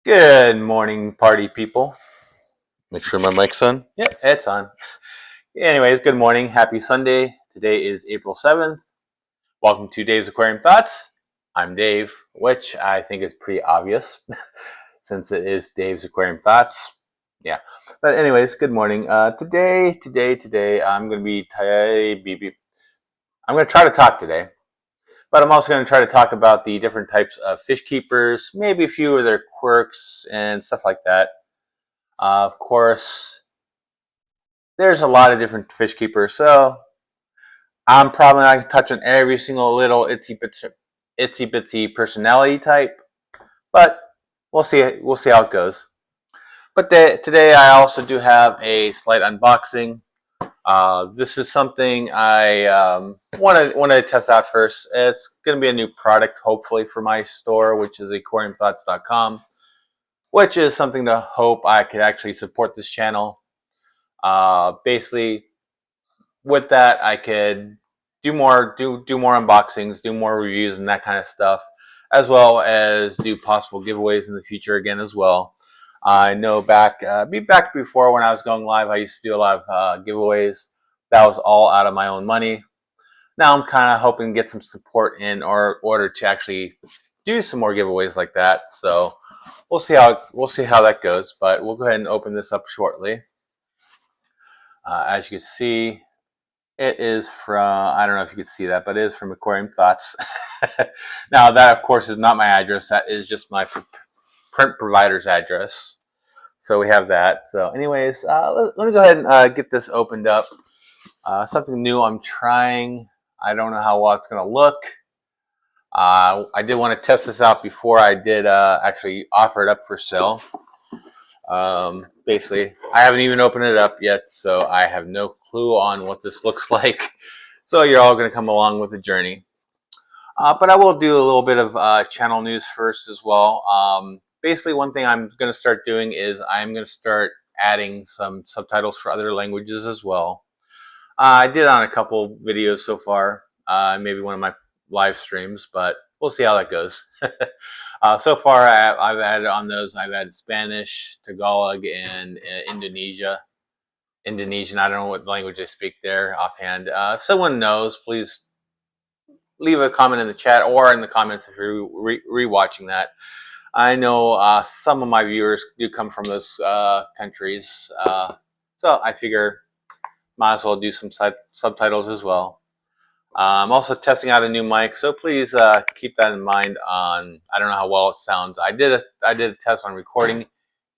Good morning, party people. Make sure my mic's on. Yep, it's on. Anyways, good morning. Happy Sunday. Today is April 7th. Welcome to Dave's Aquarium Thoughts. I'm Dave, which I think is pretty obvious since it is Dave's Aquarium Thoughts. Yeah. But anyways, good morning. Today, I'm going to I'm going to try to talk today. But I'm also going to try to talk about the different types of fish keepers, maybe a few of their quirks and stuff like that. Of course, there's a lot of different fish keepers, so I'm probably not going to touch on every single little itsy bitsy personality type, but we'll see how it goes. But today I also do have a slight unboxing. This is something I want to test out first. It's going to be a new product, hopefully, for my store, which is aquariumthoughts.com, which is something to hope I could actually support this channel. Basically, with that, I could do more unboxings, do more reviews, and that kind of stuff, as well as do possible giveaways in the future again as well. I know back before when I was going live, I used to do a lot of giveaways. That was all out of my own money. Now I'm kind of hoping to get some support in order to actually do some more giveaways like that. So we'll see how that goes. But we'll go ahead and open this up shortly. As you can see, it is from, I don't know if you can see that, but it is from Aquarium Thoughts. Now that, of course, is not my address. That is just my print provider's address. So we have that. So anyways, let me go ahead and get this opened up. Something new I'm trying. I don't know how well it's going to look. I did want to test this out before I did actually offer it up for sale. Basically, I haven't even opened it up yet, so I have no clue on what this looks like. So you're all going to come along with the journey. But I will do a little bit of channel news first as well. Basically, one thing I'm going to start doing is I'm going to start adding some subtitles for other languages as well. I did on a couple videos so far, maybe one of my live streams, but we'll see how that goes. So far, I've added on those. I've added Spanish, Tagalog, and Indonesian. I don't know what language they speak there offhand. If someone knows, please leave a comment in the chat or in the comments if you're re-watching that. I know some of my viewers do come from those countries, so I figure might as well do some subtitles as well. I'm also testing out a new mic, so please keep that in mind. I don't know how well it sounds. I did a test on recording.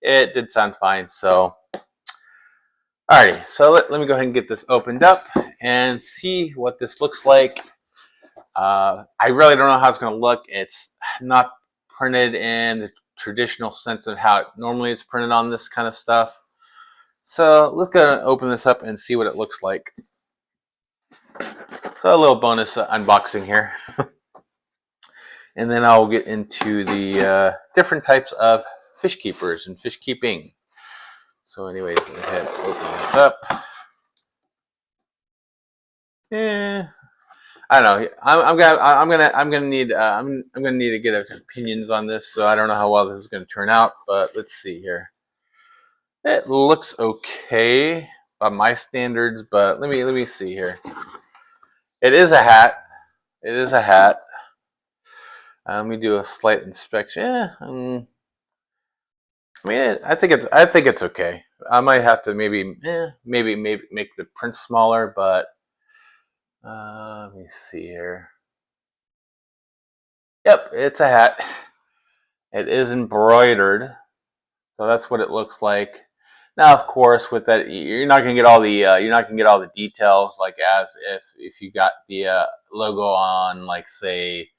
It did sound fine. So, alrighty. So let me go ahead and get this opened up and see what this looks like. I really don't know how it's going to look. It's not printed in the traditional sense of how it normally is printed on this kind of stuff. So let's go and open this up and see what it looks like. So a little bonus unboxing here. And then I'll get into the different types of fish keepers and fish keeping. So anyways, go ahead and open this up. Yeah. I don't know. I'm gonna need to get opinions on this, so I don't know how well this is gonna turn out, but let's see here. It looks okay by my standards, but let me see here. It is a hat. It is a hat. Let me do a slight inspection. Yeah, I mean, I think it's okay. I might have to maybe make the print smaller, but let me see here. Yep, it's a hat. It is embroidered, so that's what it looks like. Now, of course, with that, you're not gonna get all the details like as if you got the logo on, like say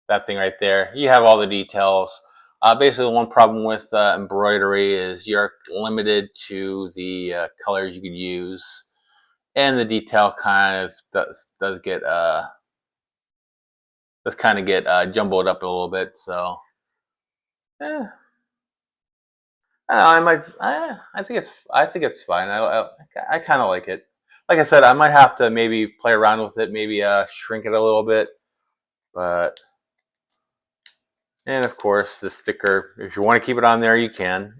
that thing right there. You have all the details. Basically, one problem with embroidery is you're limited to the colors you could use, and the detail kind of does kind of get jumbled up a little bit. So, I think it's fine. I kind of like it. Like I said, I might have to maybe play around with it, maybe shrink it a little bit, but And of course, the sticker, if you want to keep it on there, you can.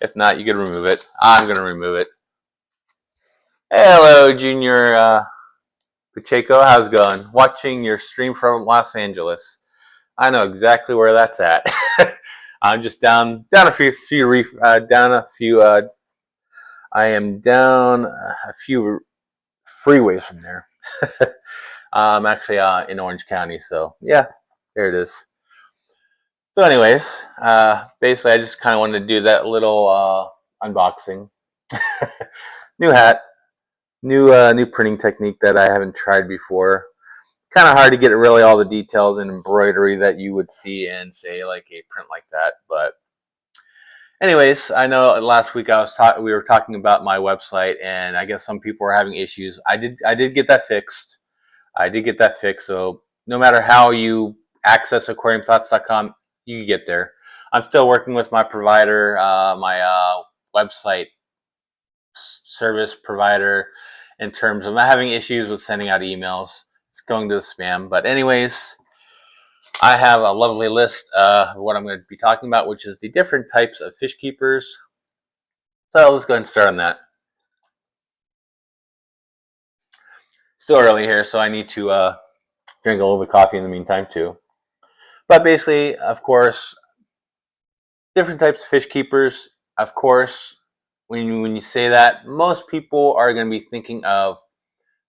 If not, you can remove it. I'm going to remove it. Hello, Junior Pacheco. How's it going? Watching your stream from Los Angeles. I know exactly where that's at. I'm just down a few I am down a few freeways from there. I'm actually in Orange County, so yeah, there it is. So anyways, basically I just kind of wanted to do that little unboxing. New hat, new printing technique that I haven't tried before. It's kind of hard to get really all the details and embroidery that you would see in, say, like a print like that. But anyways, I know last week we were talking about my website, and I guess some people were having issues. I did get that fixed. So no matter how you access aquariumthoughts.com, you get there. I'm still working with my provider, my website service provider, in terms of not having issues with sending out emails. It's going to the spam. But anyways, I have a lovely list of what I'm going to be talking about, which is the different types of fish keepers. So let's go ahead and start on that. Still early here, so I need to drink a little bit of coffee in the meantime too. But basically, of course, different types of fish keepers. Of course, when you say that, most people are going to be thinking of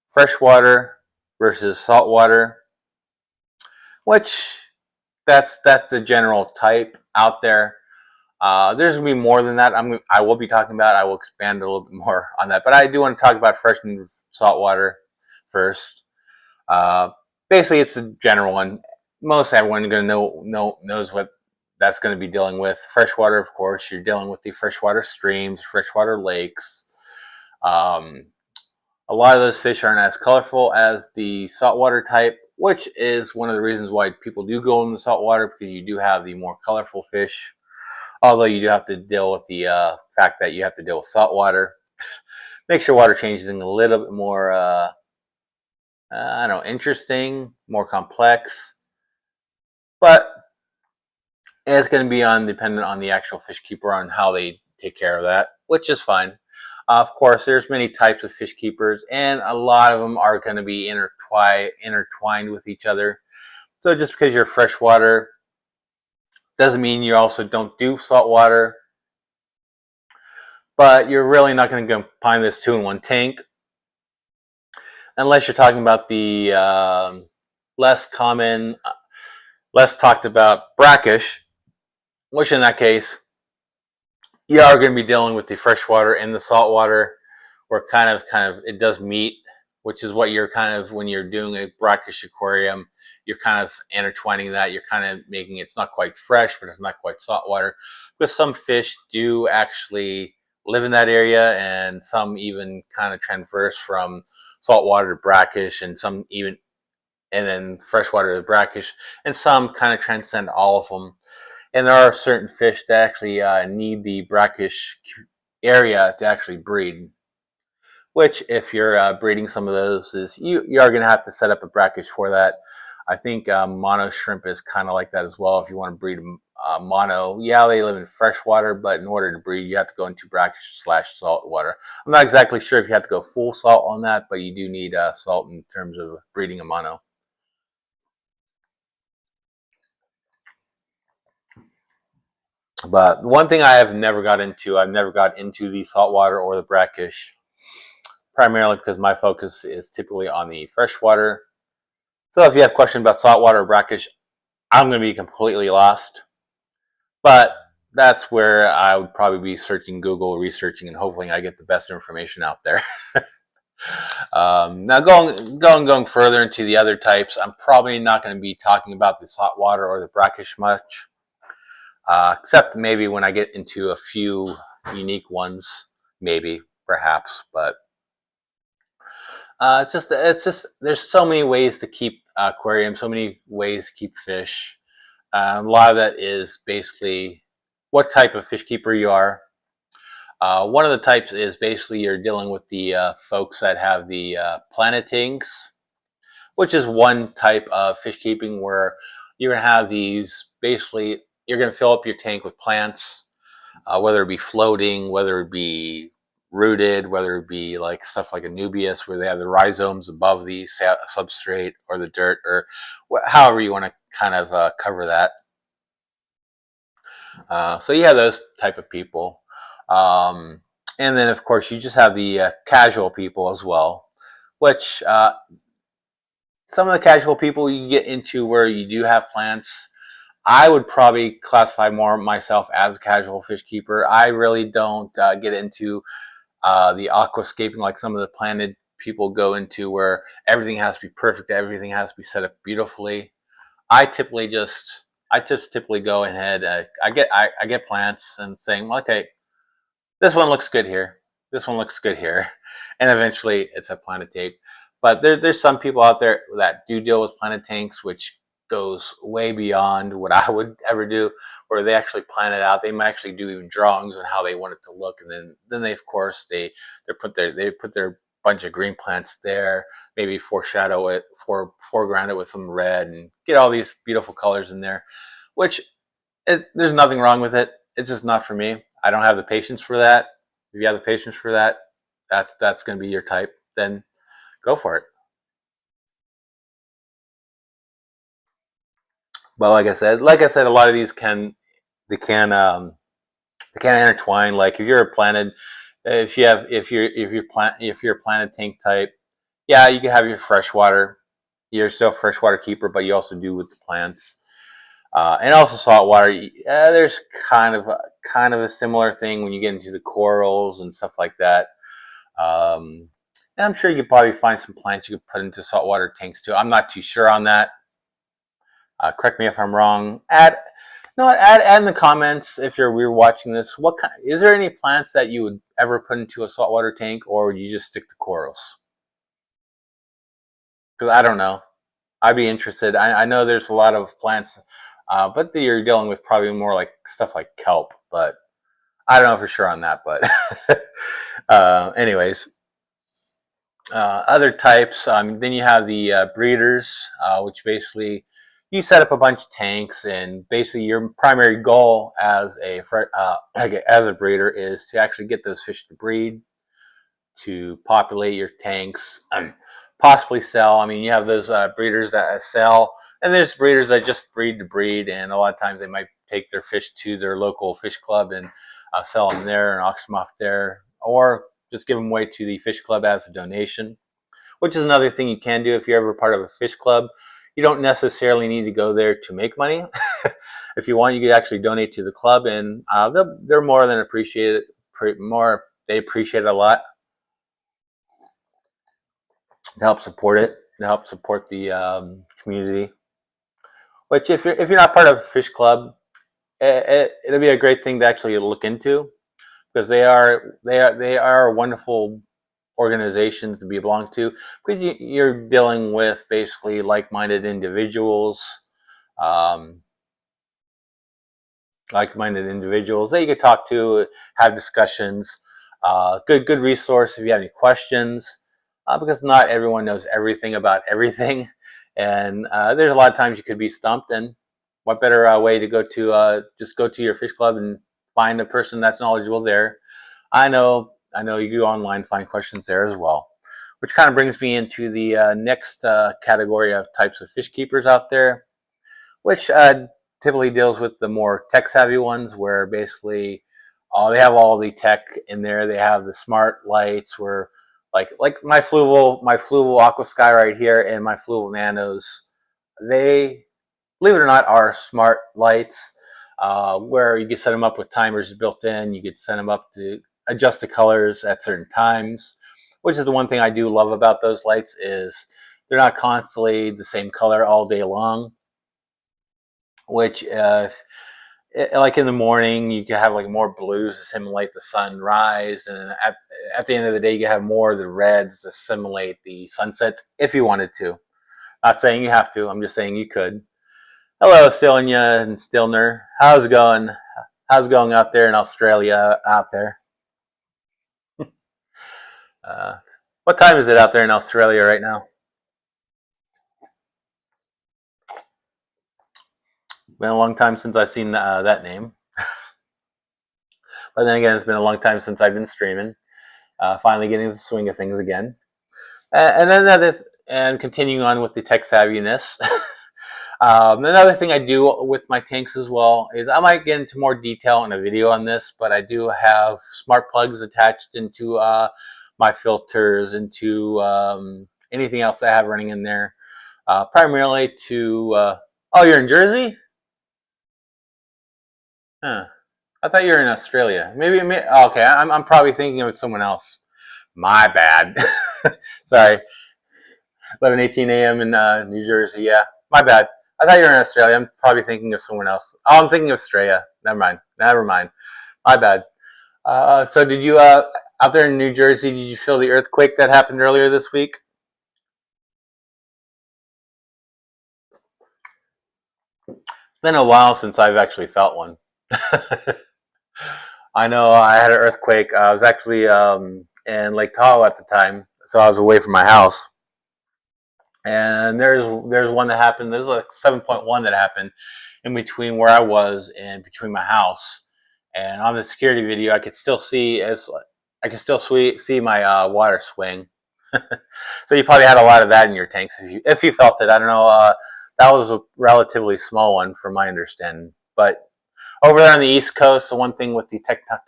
freshwater versus saltwater, which that's the general type out there. There's gonna be more than that. I will be talking about. I will expand a little bit more on that, but I do want to talk about fresh and saltwater first. Basically, it's the general one. Most everyone gonna knows what that's going to be dealing with. Freshwater, of course, you're dealing with the freshwater streams, freshwater lakes. A lot of those fish aren't as colorful as the saltwater type, which is one of the reasons why people do go in the saltwater, because you do have the more colorful fish. Although you do have to deal with the fact that you have to deal with saltwater. Makes your water changing a little bit more, I don't know, interesting, more complex. But it's going to be dependent on the actual fish keeper on how they take care of that, which is fine. Of course, there's many types of fish keepers, and a lot of them are going to be intertwined with each other. So just because you're freshwater doesn't mean you also don't do saltwater. But you're really not going to combine this two in one tank, unless you're talking about the less common, less talked about brackish, which in that case, you are going to be dealing with the freshwater and the saltwater, where kind of it does meet, which is what you're kind of, when you're doing a brackish aquarium, you're kind of intertwining that. You're kind of making it's not quite fresh, but it's not quite saltwater, because some fish do actually live in that area, and some even kind of transverse from saltwater to brackish, and some even, and then freshwater to brackish, and some kind of transcend all of them. And there are certain fish that actually need the brackish area to actually breed, which if you're breeding some of those, is you are going to have to set up a brackish for that. I think mono shrimp is kind of like that as well. If you want to breed mono, yeah, they live in freshwater, but in order to breed, you have to go into brackish / salt water. I'm not exactly sure if you have to go full salt on that, but you do need salt in terms of breeding a mono. But one thing I've never got into the saltwater or the brackish, primarily because my focus is typically on the freshwater. So if you have questions about saltwater or brackish, I'm going to be completely lost. But that's where I would probably be searching Google, researching, and hopefully I get the best information out there. Now going further into the other types, I'm probably not going to be talking about the saltwater or the brackish much. Except maybe when I get into a few unique ones, maybe, perhaps. But it's just there's so many ways to keep aquariums, so many ways to keep fish. A lot of that is basically what type of fish keeper you are. One of the types is basically you're dealing with the folks that have the planet tanks, which is one type of fish keeping where you're going to have these basically you're going to fill up your tank with plants, whether it be floating, whether it be rooted, whether it be like stuff like anubias where they have the rhizomes above the substrate or the dirt, or however you want to kind of cover that. So you have those type of people. And then of course you just have the casual people as well, which some of the casual people you get into where you do have plants. I would probably classify more myself as a casual fish keeper. I really don't get into the aquascaping like some of the planted people go into, where everything has to be perfect, everything has to be set up beautifully. I just typically go ahead. I get plants and saying, okay, this one looks good here. This one looks good here, and eventually it's a planted tape. But there's some people out there that do deal with planted tanks, which goes way beyond what I would ever do, where they actually plan it out. They might actually do even drawings on how they want it to look, and then they of course they put their bunch of green plants there, maybe foreshadow it, foreground it with some red, and get all these beautiful colors in there. Which there's nothing wrong with it. It's just not for me. I don't have the patience for that. If you have the patience for that, that's going to be your type. Then go for it. But like I said, a lot of these can intertwine. Like if you're a planted, if you're a planted tank type, yeah, you can have your freshwater. You're still a freshwater keeper, but you also do with the plants. And also saltwater. There's kind of a similar thing when you get into the corals and stuff like that. And I'm sure you could probably find some plants you could put into saltwater tanks too. I'm not too sure on that. Correct me if I'm wrong. Add in the comments if you're watching this. Is there any plants that you would ever put into a saltwater tank, or would you just stick to corals? Because I don't know. I'd be interested. I know there's a lot of plants, but you're dealing with probably more like stuff like kelp. But I don't know for sure on that. But anyways, other types. Then you have the breeders, which basically you set up a bunch of tanks, and basically your primary goal as a breeder is to actually get those fish to breed, to populate your tanks, possibly sell. I mean, you have those breeders that sell, and there's breeders that just breed to breed, and a lot of times they might take their fish to their local fish club and sell them there and auction them off there, or just give them away to the fish club as a donation, which is another thing you can do if you're ever part of a fish club. You don't necessarily need to go there to make money. If you want, you could actually donate to the club, and they're more than appreciated. They appreciate it a lot to help support it, to help support the community. Which, if you're not part of a fish club, it'll be a great thing to actually look into, because they are wonderful organizations to be belong to, because you're dealing with basically like-minded individuals, that you could talk to, have discussions. Good resource if you have any questions, because not everyone knows everything about everything, and there's a lot of times you could be stumped. And what better way to go to just go to your fish club and find a person that's knowledgeable there. I know you go online, find questions there as well, which kind of brings me into the next category of types of fish keepers out there, which typically deals with the more tech-savvy ones, where basically they have all the tech in there. They have the smart lights, where like my Fluval Aqua Sky right here and my Fluval Nanos, they, believe it or not, are smart lights, where you can set them up with timers built in. You could set them up to adjust the colors at certain times, which is the one thing I do love about those lights, is they're not constantly the same color all day long. Which, like in the morning, you can have like more blues to simulate the sunrise, and at the end of the day, you can have more of the reds to simulate the sunsets if you wanted to. Not saying you have to. I'm just saying you could. Hello, Stilnya and Stilner. How's it going? How's it going out there in Australia? Out there. What time is it out there in Australia right now? Been a long time since I've seen that name. But then again, it's been a long time since I've been streaming. Finally getting the swing of things again. And then and continuing on with the tech savviness. Another thing I do with my tanks as well is I might get into more detail in a video on this, but I do have smart plugs attached into my filters, into anything else I have running in there. Primarily to, oh, you're in Jersey? Huh. I thought you were in Australia. Maybe okay, I'm probably thinking of someone else. My bad. Sorry. 11:18 a.m. in New Jersey. Yeah, my bad. I thought you were in Australia. I'm probably thinking of someone else. Oh, I'm thinking of Australia. Never mind. Never mind. My bad. So did you out there in New Jersey? Did you feel the earthquake that happened earlier this week? It's been a while since I've actually felt one. I know I had an earthquake. I was actually in Lake Tahoe at the time, so I was away from my house. And there's one that happened. There's like 7.1 that happened in between where I was and between my house. And on the security video, I could still see see my water swing. So you probably had a lot of that in your tanks if you felt it. I don't know. That was a relatively small one, from my understanding. But over there on the East Coast, the one thing with the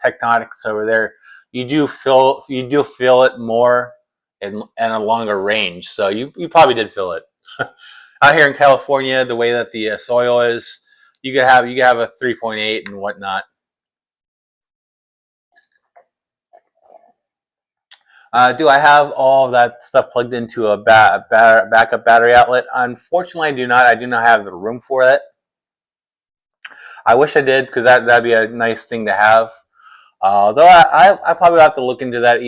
tectonics over there, you do feel it more and a longer range. So you probably did feel it. Out here in California, the way that the soil is, you could have a 3.8 and whatnot. Do I have all of that stuff plugged into a backup battery outlet? Unfortunately, I do not. I do not have the room for it. I wish I did, because that'd be a nice thing to have. Though I probably have to look into that,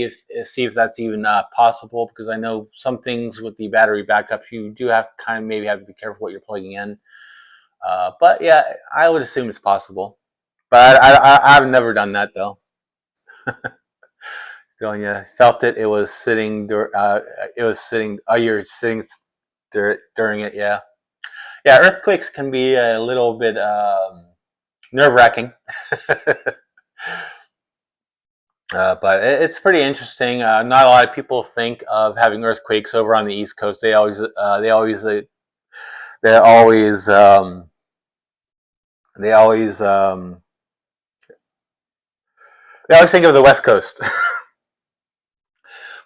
see if that's even possible, because I know some things with the battery backups, you do have to kind of maybe have to be careful what you're plugging in. But yeah, I would assume it's possible. But I've never done that though. So yeah, felt it. It was sitting. It was sitting. Oh, you're sitting during it. Yeah, yeah. Earthquakes can be a little bit nerve-wracking. But it's pretty interesting. Not a lot of people think of having earthquakes over on the East Coast. They always think of the West Coast.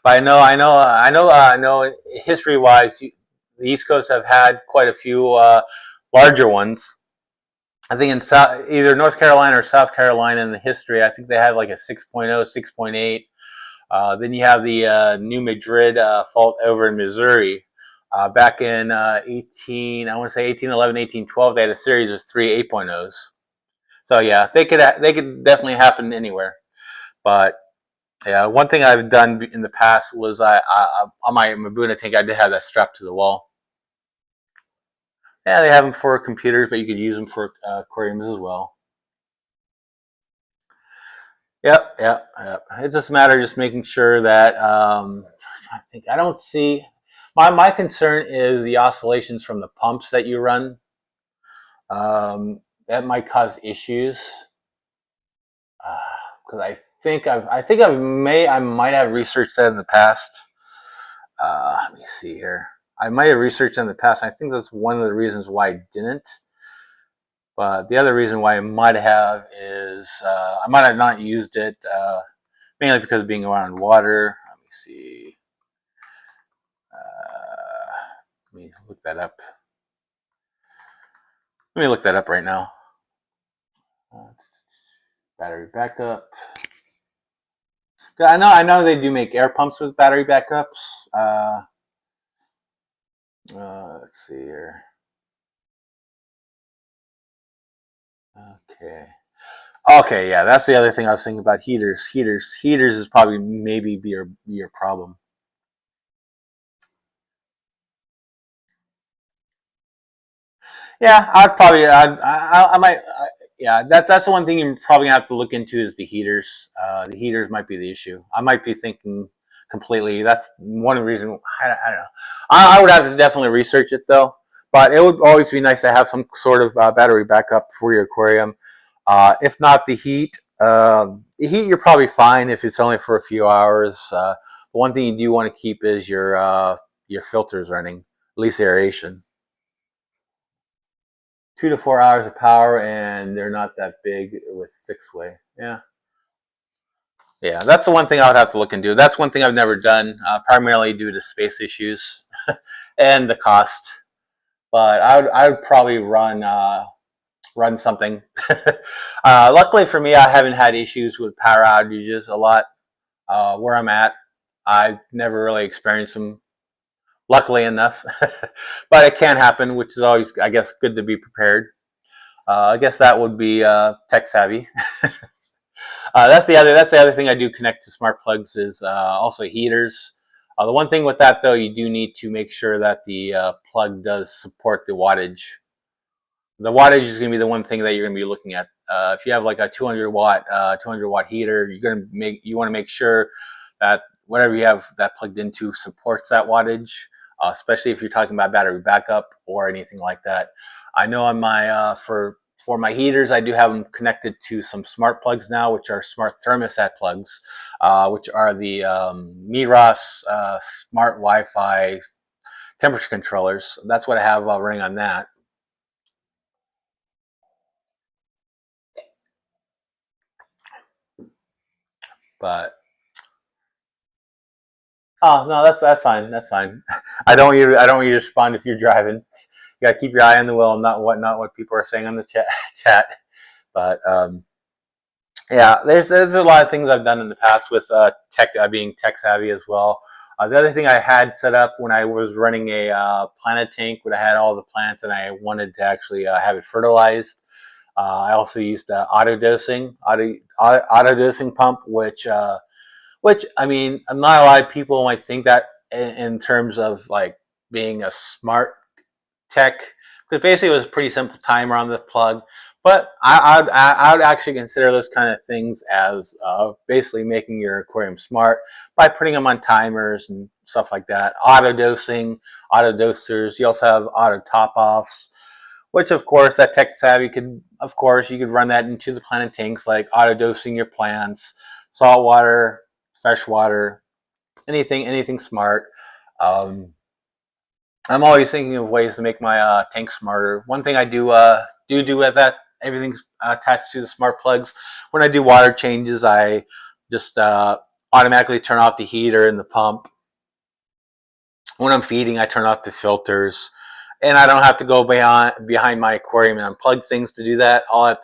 But I know. History-wise, the East Coast have had quite a few larger ones. I think in either North Carolina or South Carolina in the history, I think they had like a 6.0, 6.8. Then you have the New Madrid fault over in Missouri. Back in I want to say 1811, 1812, they had a series of three 8.0s. So yeah, they could definitely happen anywhere. But yeah, one thing I've done in the past was on my Mabuna tank, I did have that strapped to the wall. Yeah, they have them for computers, but you could use them for aquariums as well. Yep. It's just a matter of just making sure that I don't see. My concern is the oscillations from the pumps that you run. That might cause issues. Because I might have researched that in the past. Let me see here. I might have researched in the past. I think that's one of the reasons why I didn't. But the other reason why I might have is I might have not used it, mainly because of being around water. Let me see. Let me look that up. Let me look that up right now. Battery backup. I know they do make air pumps with battery backups. Let's see here. Okay, yeah, that's the other thing I was thinking about. Heaters is probably maybe be your problem. Yeah, I might. Yeah, that's the one thing you're probably gonna have to look into is the heaters. The heaters might be the issue. I might be thinking completely. That's one of the reasons. I don't know. I would have to definitely research it though. But it would always be nice to have some sort of battery backup for your aquarium. If not the heat you're probably fine if it's only for a few hours. One thing you do want to keep is your filters running, at least aeration. 2 to 4 hours of power, and they're not that big with 6-way. Yeah, that's the one thing I would have to look into. That's one thing I've never done, primarily due to space issues and the cost. But I would probably run something. Luckily for me, I haven't had issues with power outages a lot. Where I'm at, I've never really experienced them, luckily enough. But it can happen, which is always, I guess, good to be prepared. I guess that would be tech savvy. That's the other thing I do connect to smart plugs is also heaters. The one thing with that though, you do need to make sure that the plug does support the wattage. The wattage is going to be the one thing that you're going to be looking at. If you have like a 200 watt heater, you want to make sure that whatever you have that plugged into supports that wattage, especially if you're talking about battery backup or anything like that. I know on my for my heaters, I do have them connected to some smart plugs now, which are smart thermostat plugs, which are the Miras smart Wi-Fi temperature controllers. That's what I have running on that. But oh no, that's fine. That's fine. I don't want you to respond if you're driving. You gotta keep your eye on the wheel, not what people are saying on the chat. But yeah, there's a lot of things I've done in the past with being tech savvy as well. The other thing I had set up when I was running a planet tank, when I had all the plants and I wanted to actually have it fertilized. I also used auto dosing pump, which I mean, not a lot of people might think that in terms of like being a smart tech, because basically it was a pretty simple timer on the plug. But I would actually consider those kind of things as basically making your aquarium smart by putting them on timers and stuff like that. Auto dosing, auto dosers. You also have auto top offs, which of course that tech savvy you could run that into the planet tanks, like auto dosing your plants, salt water, fresh water, anything smart. I'm always thinking of ways to make my tank smarter. One thing I do with that, everything's attached to the smart plugs. When I do water changes, I just automatically turn off the heater and the pump. When I'm feeding, I turn off the filters, and I don't have to go behind my aquarium and unplug things to do that. All I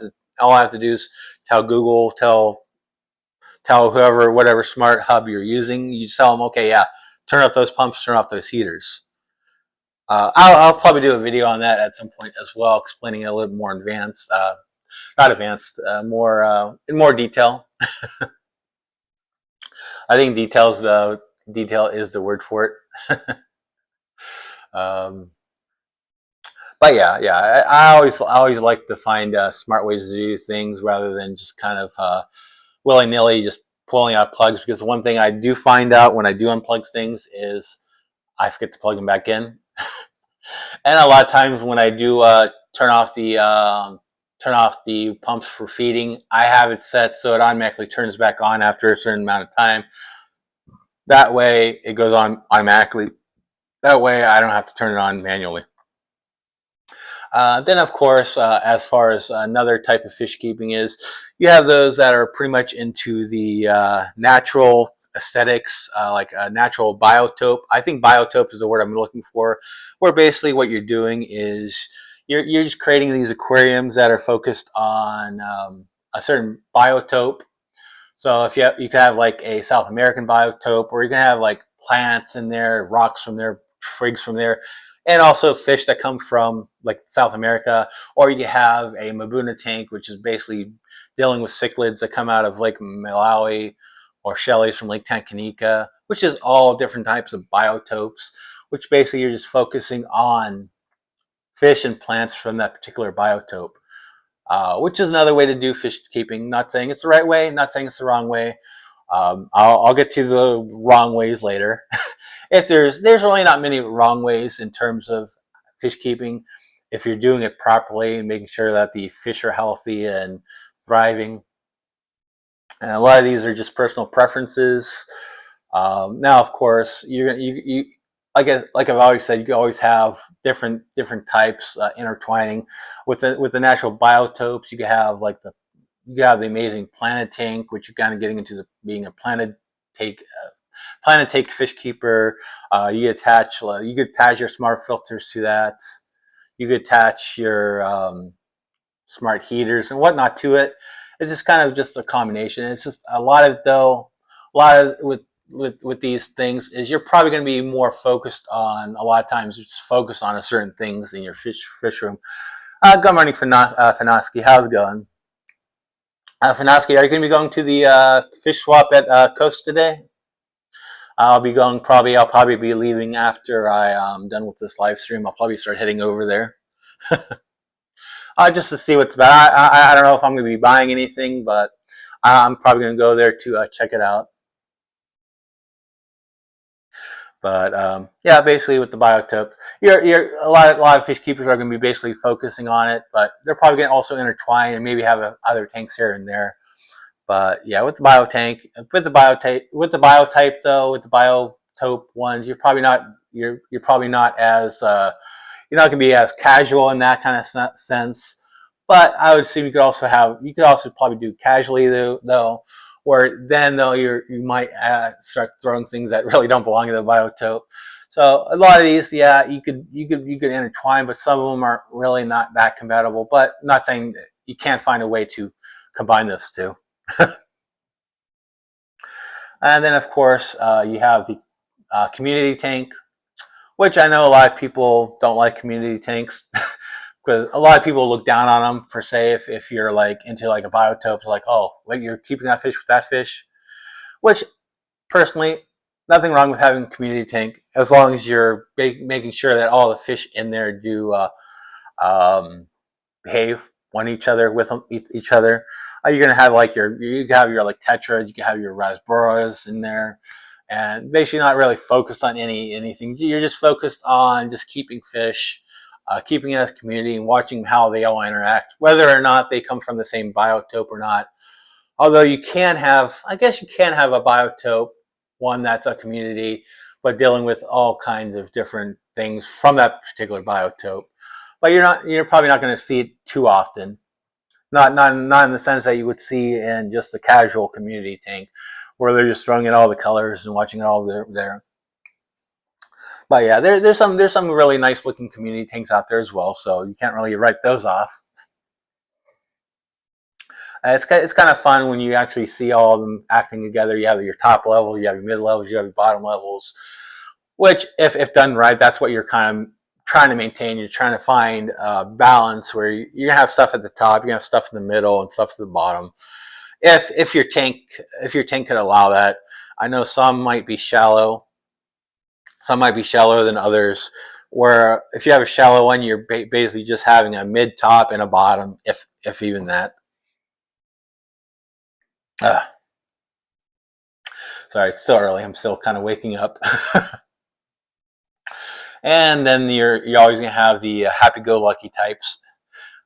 have to do is tell Google, tell whoever, whatever smart hub you're using. You tell them, okay, yeah, turn off those pumps, turn off those heaters. I'll probably do a video on that at some point as well, explaining it a little more advanced, not advanced, more in more detail. I think detail is the word for it. But yeah, I always like to find smart ways to do things rather than just kind of willy-nilly just pulling out plugs. Because the one thing I do find out when I do unplug things is I forget to plug them back in. And a lot of times when I do turn off the pumps for feeding, I have it set so it automatically turns back on after a certain amount of time. That way it goes on automatically. That way I don't have to turn it on manually. Then, of course, as far as another type of fish keeping is, you have those that are pretty much into the natural aesthetics, like a natural biotope. I think biotope is the word I'm looking for, where basically what you're doing is you're just creating these aquariums that are focused on a certain biotope. So if you can have like a South American biotope, or you can have like plants in there, rocks from there, twigs from there, and also fish that come from like South America, or you have a Mabuna tank, which is basically dealing with cichlids that come out of Lake Malawi, or shellies from Lake Tanganyika, which is all different types of biotopes, which basically you're just focusing on fish and plants from that particular biotope, which is another way to do fish keeping. Not saying it's the right way, not saying it's the wrong way. I'll get to the wrong ways later. If there's really not many wrong ways in terms of fish keeping, if you're doing it properly and making sure that the fish are healthy and thriving. And a lot of these are just personal preferences. Now, of course, you like I've always said, you can always have different types intertwining with the natural biotopes. You can have you have the amazing planet tank, which you're kind of getting into being a planet take fish keeper. You could attach your smart filters to that. You could attach your smart heaters and whatnot to it. It's just kind of just a combination. It's just a lot of with these things is you're probably going to be more focused on a lot of times just focus on a certain things in your fish room. Good morning, Finoski. How's it going? Finoski, are you going to be going to the fish swap at Coast today? I'll probably be leaving after I'm done with this live stream. I'll probably start heading over there. Just to see what's about. I don't know if I'm going to be buying anything, but I'm probably going to go there to check it out. But yeah, basically with the biotopes, a lot of fish keepers are going to be basically focusing on it, but they're probably going to also intertwine and maybe have other tanks here and there. But yeah, with the biotype ones, you're probably not as you're not going to be as casual in that kind of sense. But I would assume you could also probably do casually though, where then though you might start throwing things that really don't belong in the biotope. So a lot of these, yeah, you could intertwine, but some of them are really not that compatible. But not saying that you can't find a way to combine those two. And then of course you have the community tank, which I know a lot of people don't like community tanks because a lot of people look down on them per se if you're like into like a biotope. It's like, oh, like you're keeping that fish with that fish, which personally, nothing wrong with having a community tank as long as you're making sure that all the fish in there do behave with each other. You're gonna have you can have your like tetras, you can have your rasboras in there, and basically not really focused on anything. You're just focused on just keeping fish, keeping it as a community, and watching how they all interact, whether or not they come from the same biotope or not. Although I guess you can have a biotope, one that's a community, but dealing with all kinds of different things from that particular biotope. But you're probably not going to see it too often. Not in the sense that you would see in just a casual community tank, where they're just throwing in all the colors and watching it all there. But yeah, there's some really nice looking community tanks out there as well, so you can't really write those off. It's kind of fun when you actually see all of them acting together. You have your top levels, you have your mid levels, you have your bottom levels, which if done right, that's what you're kind of trying to maintain. You're trying to find balance where you're gonna have stuff at the top, you're gonna have stuff in the middle, and stuff at the bottom. If your tank could allow that. I know some might be shallow, some might be shallower than others. Where if you have a shallow one, you're basically just having a mid top and a bottom, if even that. Sorry, it's still early. I'm still kind of waking up. And then you're always gonna have the happy-go-lucky types,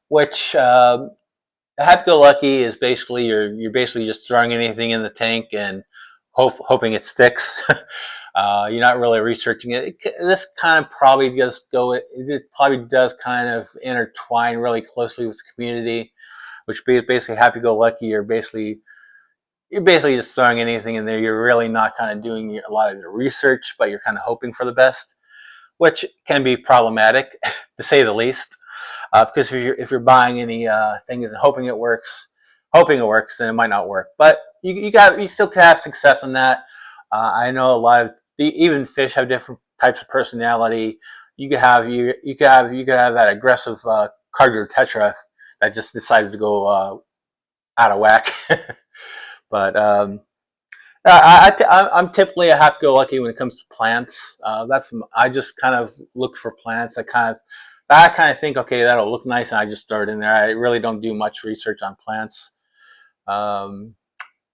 which happy-go-lucky is basically you're basically just throwing anything in the tank and hoping it sticks. You're not really researching it. This kind of probably it probably does kind of intertwine really closely with the community, which basically happy-go-lucky. You're basically just throwing anything in there. You're really not kind of doing a lot of the research, but you're kind of hoping for the best, which can be problematic to say the least. Because if you're buying any things and hoping it works, then it might not work. But you still can have success in that. I know a lot of even fish have different types of personality. You could have that aggressive cargo tetra that just decides to go out of whack. But I'm typically a happy-go-lucky when it comes to plants. I just kind of look for plants that I kind of think, okay, that'll look nice, and I just throw it in there. I really don't do much research on plants.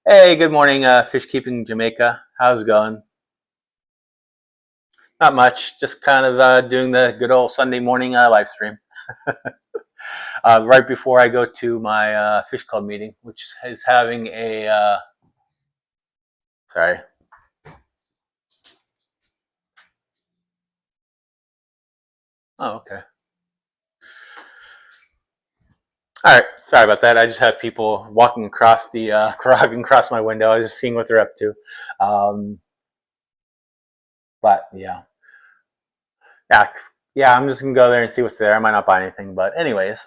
Hey, good morning, Fishkeeping Jamaica. How's it going? Not much, just kind of doing the good old Sunday morning live stream. Right before I go to my fish club meeting, which is having a, sorry. Oh, okay. All right, sorry about that. I just have people walking across the across my window. I was just seeing what they're up to. But yeah, yeah. I'm just gonna go there and see what's there. I might not buy anything, but anyways.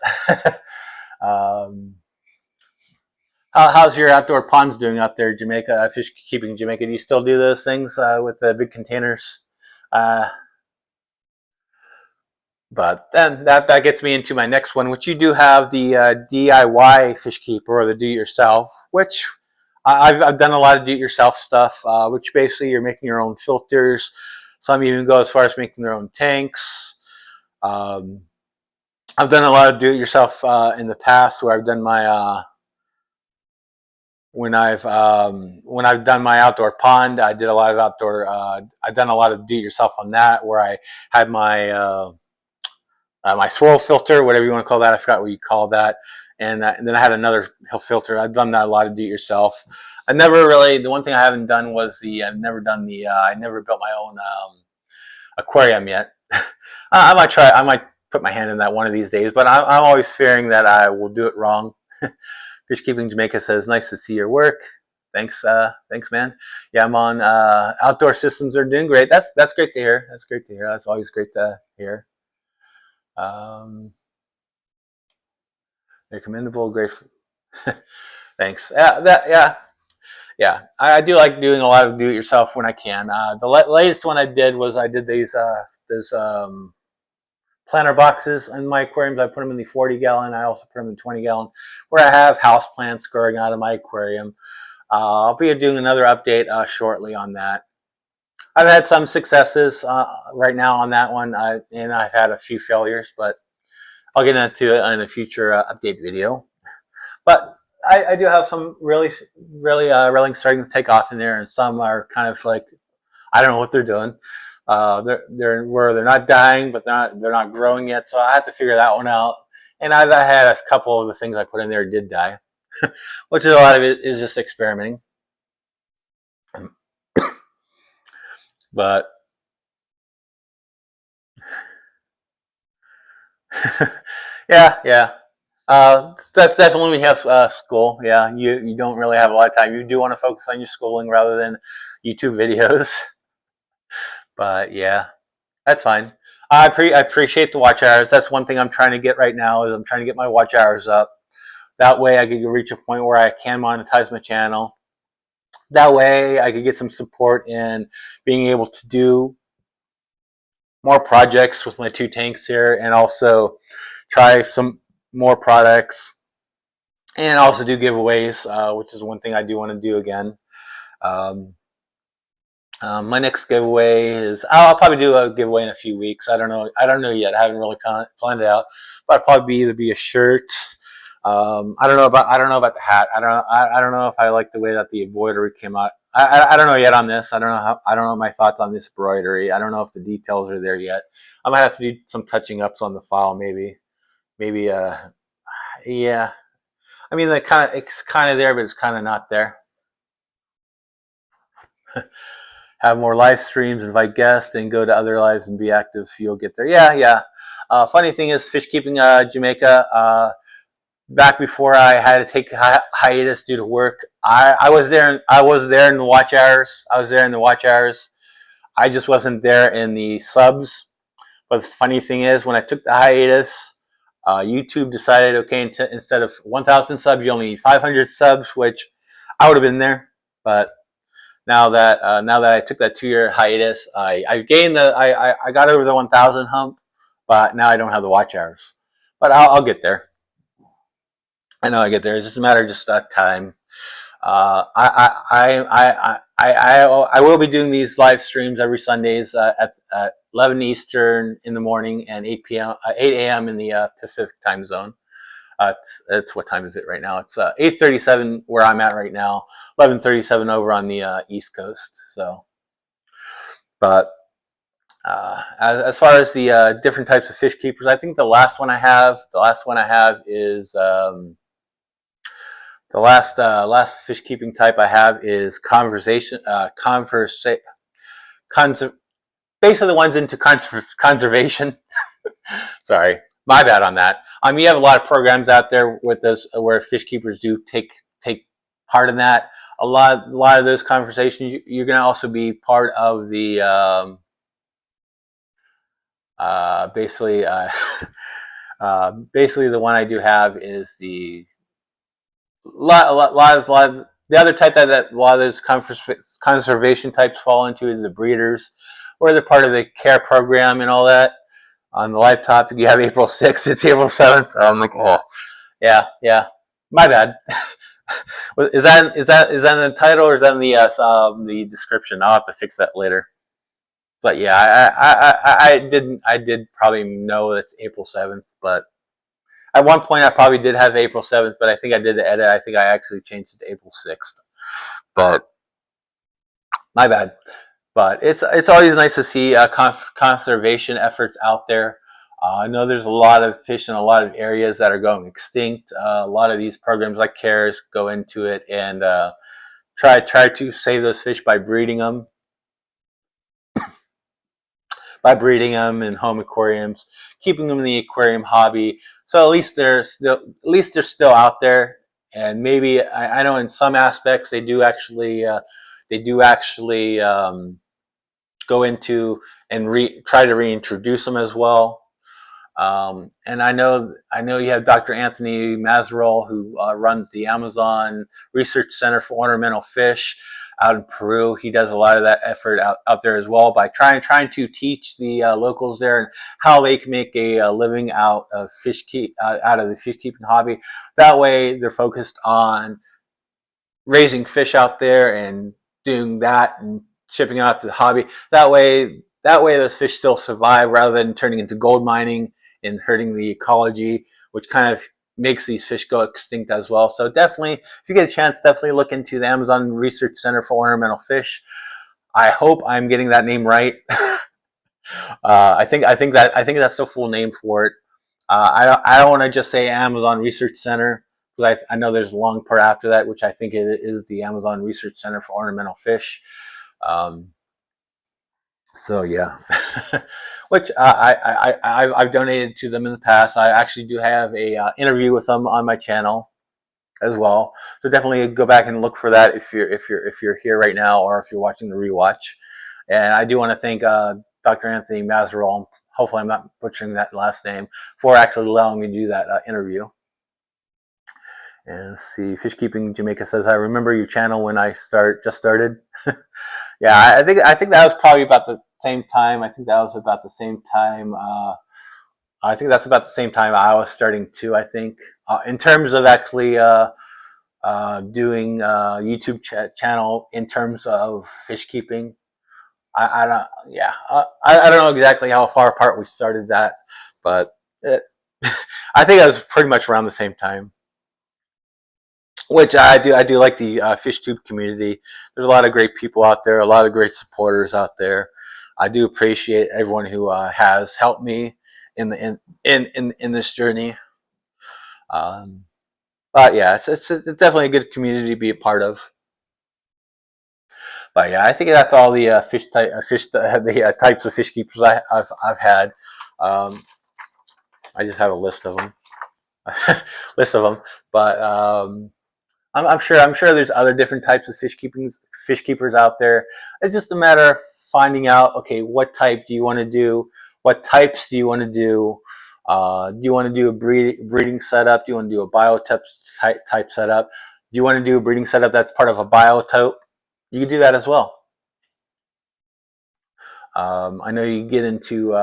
How's your outdoor ponds doing out there, Jamaica? Fish keeping Jamaica. Do you still do those things with the big containers? But then that gets me into my next one, which you do have the DIY fish keeper, or the do-it-yourself, which I've done a lot of do-it-yourself stuff, which basically you're making your own filters. Some even go as far as making their own tanks. I've done a lot of do-it-yourself in the past, where I've done my when I've done my outdoor pond. I did a lot of outdoor. I've done a lot of do-it-yourself on that, where I had my my swirl filter, whatever you want to call that. I forgot what you call that. And then I had another filter. I've done that a lot of do-it-yourself. I never really. The one thing I haven't done was I've never done the. I never built my own aquarium yet. I might try. I might put my hand in that one of these days. But I'm always fearing that I will do it wrong. Fishkeeping Jamaica says, "Nice to see your work. Thanks, thanks, man. Yeah, I'm on. Outdoor systems are doing great. That's great to hear. That's great to hear. That's always great to hear. They're commendable, grateful. Thanks. Yeah. I do like doing a lot of do-it-yourself when I can. The latest one I did was I did these planter boxes in my aquariums. I put them in the 40-gallon. I also put them in 20-gallon, where I have house plants growing out of my aquarium. I'll be doing another update shortly on that. I've had some successes right now on that one, and I've had a few failures, but I'll get into it in a future update video. But I do have some really railings starting to take off in there, and some are kind of like, I don't know what they're doing. They're not dying, but they're not growing yet, so I have to figure that one out. And I've had a couple of the things I put in there did die, which is a lot of it is just experimenting. But yeah. That's definitely when you have school. Yeah, you don't really have a lot of time. You do want to focus on your schooling rather than YouTube videos. But yeah, that's fine. I appreciate the watch hours. That's one thing I'm trying to get right now. Is I'm trying to get my watch hours up. That way I can reach a point where I can monetize my channel. That way I could get some support in being able to do more projects with my 2 tanks here, and also try some more products, and also do giveaways, which is one thing I do want to do again. My next giveaway is I'll probably do a giveaway in a few weeks. I don't know yet. I haven't really planned it out, but it'll probably either be a shirt. I don't know about the hat. I don't know if I like the way that the embroidery came out. I don't know yet on this. I don't know my thoughts on this embroidery. I don't know if the details are there yet. I might have to do some touching ups on the file, maybe yeah. I mean, it's kind of there, but it's kind of not there. Have more live streams, invite guests, and go to other lives and be active. You'll get there. Yeah. Funny thing is, Fishkeeping Jamaica. Back before I had to take a hiatus due to work, I was there. I was there in the watch hours. I just wasn't there in the subs. But the funny thing is, when I took the hiatus, YouTube decided, okay, instead of 1,000 subs, you only need 500 subs, which I would have been there. But now that I took that 2-year hiatus, I gained I got over the 1,000 hump, but now I don't have the watch hours. But I'll get there. I know I get there. It's just a matter of just time. I will be doing these live streams every Sundays at 11 Eastern in the morning and 8 a.m. in the Pacific time zone. It's what time is it right now? It's 8:37 where I'm at right now. 11:37 over on the East Coast. So, but as far as the different types of fish keepers, I think the last one I have is the last fish keeping type I have is basically the ones into conservation. Sorry, my bad on that. You have a lot of programs out there with those where fish keepers do take part in that. A lot of those conversations. You're going to also be part of the basically basically the one I do have is the lot of the other type that a lot of those conservation types fall into is the breeders, or they're part of the care program and all that. On the live topic, you have April 6th. It's April 7th. I'm like, oh, yeah. My bad. Is that in the title, or is that in the description? I'll have to fix that later. But yeah, I did probably know it's April 7th, but at one point I probably did have April 7th, but I think I did the edit. I think I actually changed it to April 6th. But my bad. But it's always nice to see conservation efforts out there. I know there's a lot of fish in a lot of areas that are going extinct. A lot of these programs like CARES go into it and try to save those fish by breeding them. In home aquariums, keeping them in the aquarium hobby. So at least they're still out there. And maybe I know in some aspects they do actually go into and try to reintroduce them as well. And I know you have Dr. Anthony Mazarol, who runs the Amazon Research Center for Ornamental Fish out in Peru. He does a lot of that effort out there as well by trying to teach the locals there and how they can make a living out of out of the fish keeping hobby. That way, they're focused on raising fish out there and doing that and shipping out to the hobby. That way those fish still survive rather than turning into gold mining and hurting the ecology, which kind of makes these fish go extinct as well. So definitely, if you get a chance, definitely look into the Amazon Research Center for Ornamental Fish. I hope I'm getting that name right. I think that's the full name for it. I don't want to just say Amazon Research Center, because I know there's a long part after that, which I think it is the Amazon Research Center for Ornamental Fish. So yeah, which I've donated to them in the past. I actually do have a interview with them on my channel as well. So definitely go back and look for that if you're here right now, or if you're watching the rewatch. And I do want to thank Dr. Anthony Mazarol. Hopefully I'm not butchering that last name, for actually allowing me to do that interview. And let's see, Fishkeeping Jamaica says, I remember your channel when I just started. Yeah, I think that was probably about the same time. I think that's about the same time I was starting too. I think in terms of actually doing YouTube channel in terms of fish keeping. I don't know exactly how far apart we started that, but I think it was pretty much around the same time. Which I do like the FishTube community. There's a lot of great people out there, a lot of great supporters out there. I do appreciate everyone who has helped me in this journey. But yeah, it's definitely a good community to be a part of. But yeah, I think that's all the types of fish keepers I've had. I just have a list of them. But I'm sure there's other different types of fish keepers out there. It's just a matter of finding out, okay, what type do you want to do? What types do you want to do? Do you want to do a breeding setup? Do you want to do a biotype type setup? Do you want to do a breeding setup that's part of a biotope? You can do that as well. I know you get into,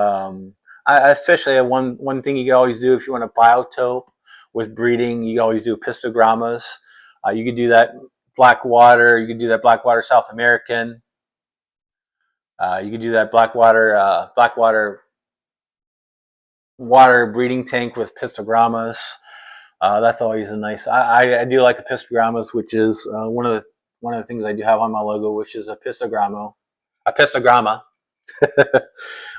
especially one thing you can always do if you want a biotope with breeding, you can always do pistogrammas. You could do that Blackwater. You could do that Blackwater South American. You could do that Blackwater water breeding tank with pistogrammas. That's always a nice. I do like the pistogrammas, which is one of the things I do have on my logo, which is a pistogramma.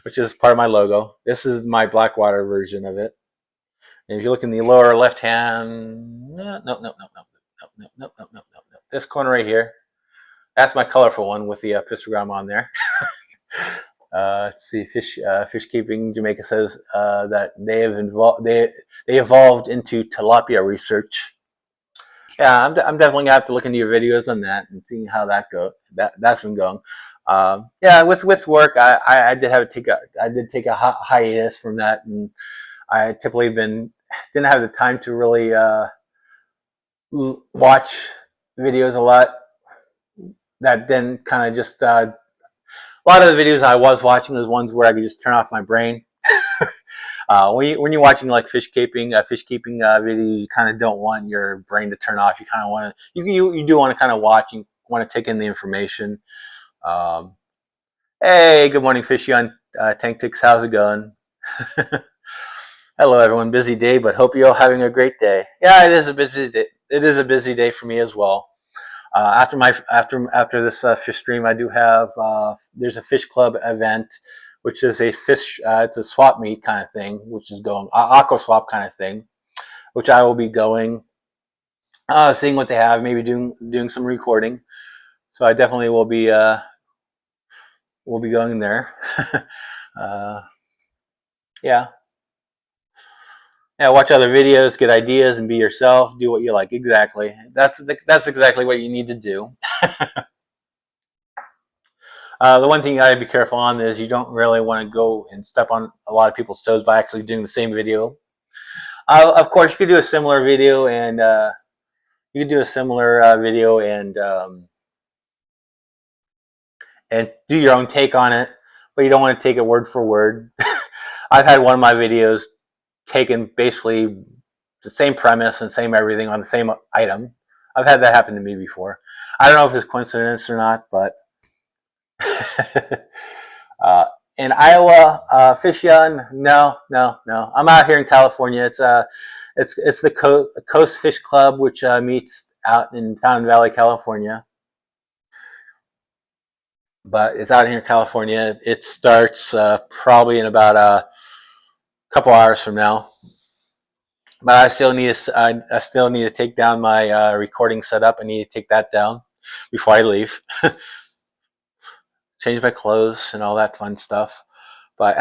which is part of my logo. This is my Blackwater version of it. And if you look in the lower left hand, no. This corner right here, that's my colorful one with the pistogram on there. Let's see, Fishkeeping Jamaica says that they evolved into tilapia research. Yeah, I'm definitely gonna have to look into your videos on that and see how that goes. That's been going. Yeah, with work, I did take a hiatus from that, and I typically didn't have the time to really watch videos a lot. That then kind of just a lot of the videos I was watching was ones where I could just turn off my brain. When you're watching like fishkeeping videos, you kind of don't want your brain to turn off. You kind of want to, you do want to kind of watch. You want to take in the information. Hey, good morning, Fishy on Tank Ticks. How's it going? Hello, everyone. Busy day, but hope you're all having a great day. Yeah, it is a busy day. It is a busy day for me as well. After this fish stream, I do have there's a fish club event, which is a fish. It's a swap meet kind of thing, which is going aqua swap kind of thing, which I will be going, seeing what they have, maybe doing some recording. So I definitely will be going there. Yeah. Yeah, watch other videos, get ideas, and be yourself. Do what you like. Exactly. That's exactly what you need to do. The one thing you gotta be careful on is you don't really want to go and step on a lot of people's toes by actually doing the same video. Of course, you could do a similar video and do your own take on it, but you don't want to take it word for word. I've had one of my videos taken basically the same premise and same everything on the same item. I've had that happen to me before. I don't know if it's coincidence or not, but in Iowa, fish on? No. I'm out here in California. It's the Coast Fish Club, which meets out in Fountain Valley, California. But it's out here in California. It starts probably in about a couple hours from now. But I still need to take down my recording setup. I need to take that down before I leave. Change my clothes and all that fun stuff. But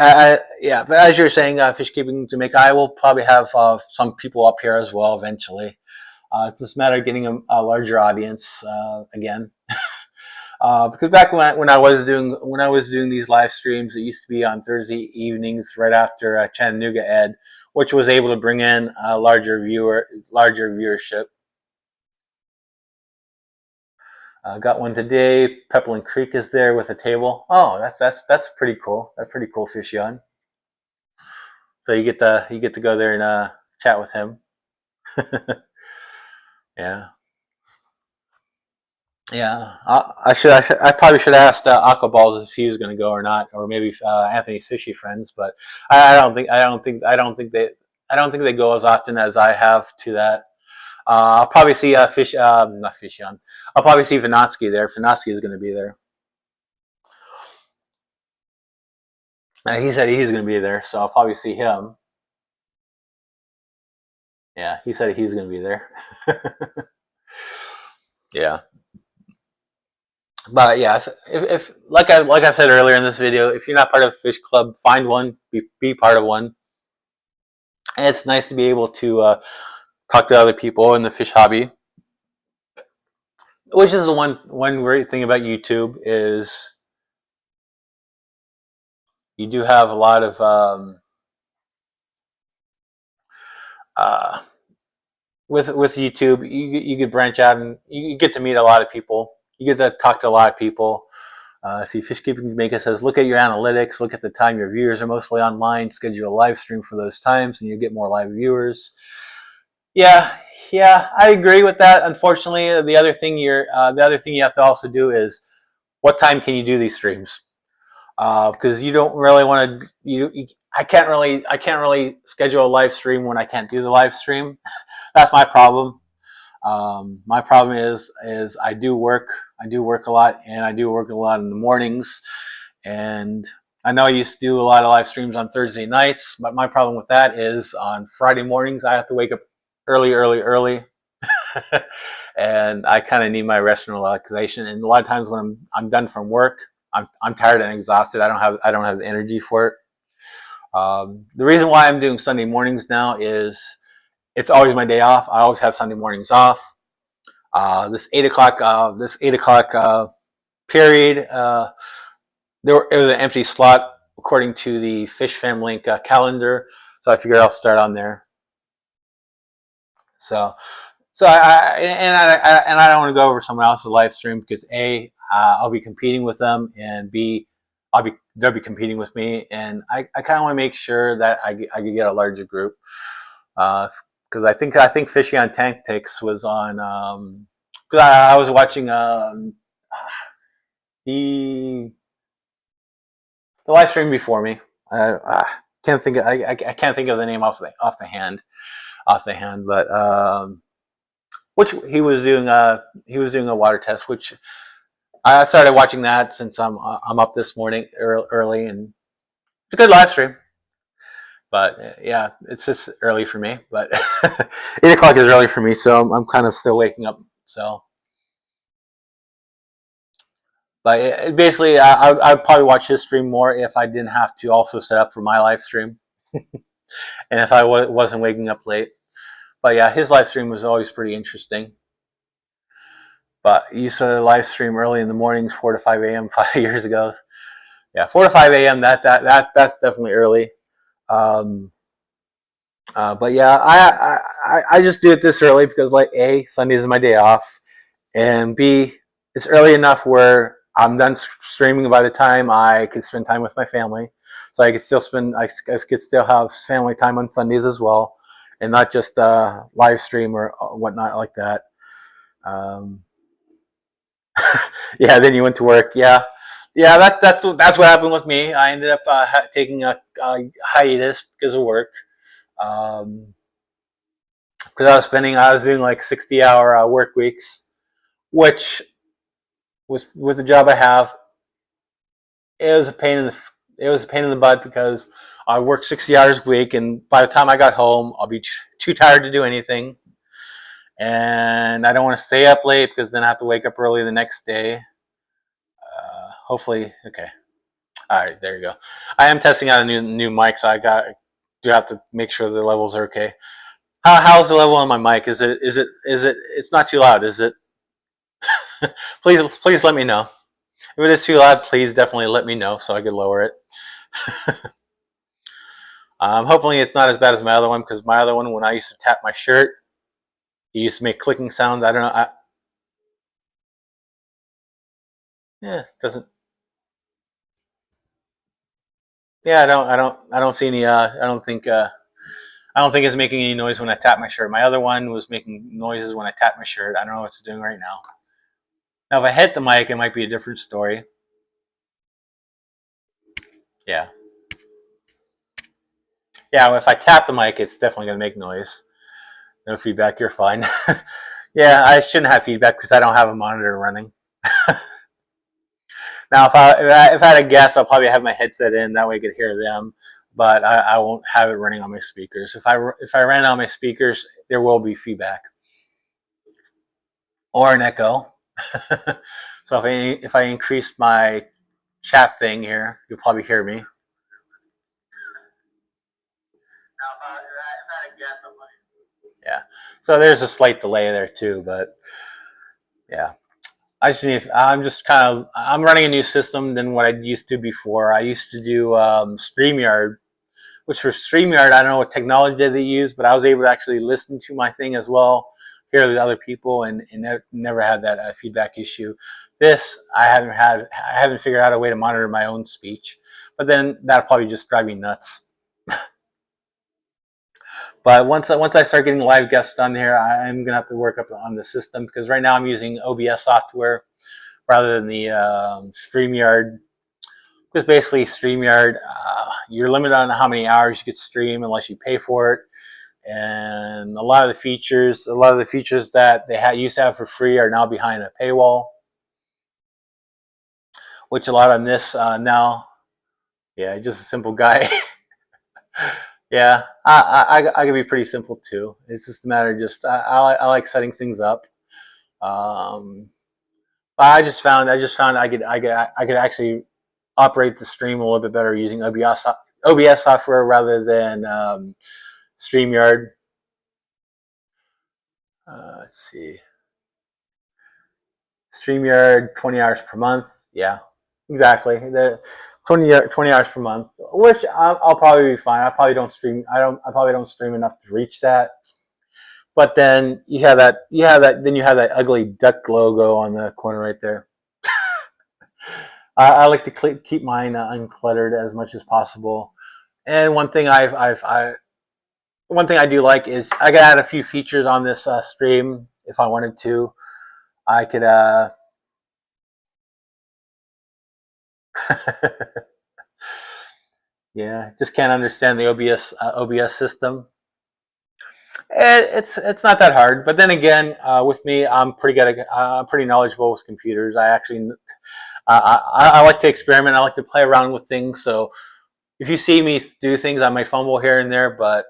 yeah. But as you're saying, Fishkeeping Jamaica, I will probably have some people up here as well eventually. It's just a matter of getting a larger audience again. Because back when I was doing these live streams, it used to be on Thursday evenings right after Chattanooga Ed, which was able to bring in a larger viewership. Got one today. Pepperland Creek is there with a table. Oh, that's pretty cool. That's pretty cool, Fishy on. So you get to go there and chat with him. Yeah. Yeah, I probably should have asked Aquaballs if he was going to go or not, or maybe Anthony's fishy friends. But I don't think they go as often as I have to that. I'll probably see not Fishy on. I'll probably see Vinotsky there. Vinotsky is going to be there. He said he's going to be there, so I'll probably see him. Yeah, he said he's going to be there. Yeah. But yeah, if like I said earlier in this video, if you're not part of a fish club, find one, be part of one. And it's nice to be able to talk to other people in the fish hobby. Which is the one great thing about YouTube is you do have a lot of with YouTube, you could branch out and you get to meet a lot of people. You get to talk to a lot of people. See, Fishkeeping Jamaica says, look at your analytics, look at the time your viewers are mostly online, schedule a live stream for those times, and you get more live viewers. Yeah, I agree with that. Unfortunately, the other thing you have to also do is what time can you do these streams? Because you don't really want to. I can't really schedule a live stream when I can't do the live stream. That's my problem. My problem is I do work a lot, and I do work a lot in the mornings, And I know I used to do a lot of live streams on Thursday nights, but my problem with that is on Friday mornings I have to wake up early. And I kind of need my rest and relaxation. And a lot of times when I'm done from work, I'm tired and exhausted. I don't have the energy for it. The reason why I'm doing Sunday mornings now is it's always my day off. I always have Sunday mornings off. This 8 o'clock period, it was an empty slot according to the Fish Fam Link calendar, so I figured I'll start on there. So I don't want to go over someone else's live stream because A, I'll be competing with them, and B, they'll be competing with me, and I kind of want to make sure that I can get a larger group, because I think Fishing on Tactics was on, because I was watching the live stream before me. I can't think of the name off the hand, but which he was doing a water test, which I started watching that since I'm up this morning early, and it's a good live stream. But yeah, it's just early for me. But 8 o'clock is early for me, so I'm kind of still waking up. So, but basically, I'd probably watch his stream more if I didn't have to also set up for my live stream, and if I wasn't waking up late. But yeah, his live stream was always pretty interesting. But he used to live stream early in the mornings, 4 to 5 a.m. 5 years ago. Yeah, 4 to 5 a.m. That's definitely early. But yeah, I just do it this early because, like, A, Sunday is my day off, and B, it's early enough where I'm done streaming by the time I could spend time with my family. So I could still have family time on Sundays as well, and not just live stream or whatnot like that. Yeah, then you went to work. Yeah, that's what happened with me. I ended up taking a hiatus because of work. Because I was doing like 60-hour work weeks, which with the job I have, it was a pain in the butt because I work 60 hours a week, and by the time I got home, I'll be too tired to do anything, and I don't want to stay up late because then I have to wake up early the next day. Hopefully, okay. All right, there you go. I am testing out a new mic, so do have to make sure the levels are okay. How's the level on my mic? Is it? It's not too loud, is it? Please let me know. If it is too loud, please definitely let me know so I can lower it. Hopefully it's not as bad as my other one, because my other one, when I used to tap my shirt, it used to make clicking sounds. I don't know. Yeah, it doesn't. Yeah, I don't see any. I don't think it's making any noise when I tap my shirt. My other one was making noises when I tap my shirt. I don't know what it's doing right now. Now, if I hit the mic, it might be a different story. Yeah. Yeah, if I tap the mic, it's definitely going to make noise. No feedback, you're fine. Yeah, I shouldn't have feedback because I don't have a monitor running. Now, if I had a guess, I'll probably have my headset in. That way I could hear them. But I won't have it running on my speakers. If I ran it on my speakers, there will be feedback. Or an echo. So if I increase my chat thing here, you'll probably hear me. Now, if I had a guess, yeah. So there's a slight delay there too, but yeah. I'm running a new system than what I used to before. I used to do StreamYard, which for StreamYard, I don't know what technology they use, but I was able to actually listen to my thing as well, hear the other people, and never had that feedback issue. This, I haven't figured out a way to monitor my own speech, but then that'll probably just drive me nuts. But once I start getting live guests on here, I'm gonna have to work up on the system, because right now I'm using OBS software rather than the StreamYard. Because basically StreamYard, you're limited on how many hours you could stream unless you pay for it, and a lot of the features that they used to have for free are now behind a paywall. which a lot on this now. Yeah, just a simple guy. Yeah, I can be pretty simple too. It's just a matter of just I like setting things up. Um, I just found I could actually operate the stream a little bit better using OBS software rather than StreamYard. Let's see, StreamYard 20 hours per month. Yeah, exactly. The 20 hours per month, which I'll probably be fine. I probably don't stream. I probably don't stream enough to reach that. But then then you have that ugly duck logo on the corner right there. I like to keep mine uncluttered as much as possible. And one thing I do like is I could add a few features on this stream if I wanted to. I could yeah, just can't understand the OBS system. It's not that hard, but then again, with me, I'm pretty good. I'm pretty knowledgeable with computers. I like to experiment. I like to play around with things. So if you see me do things, I might fumble here and there, but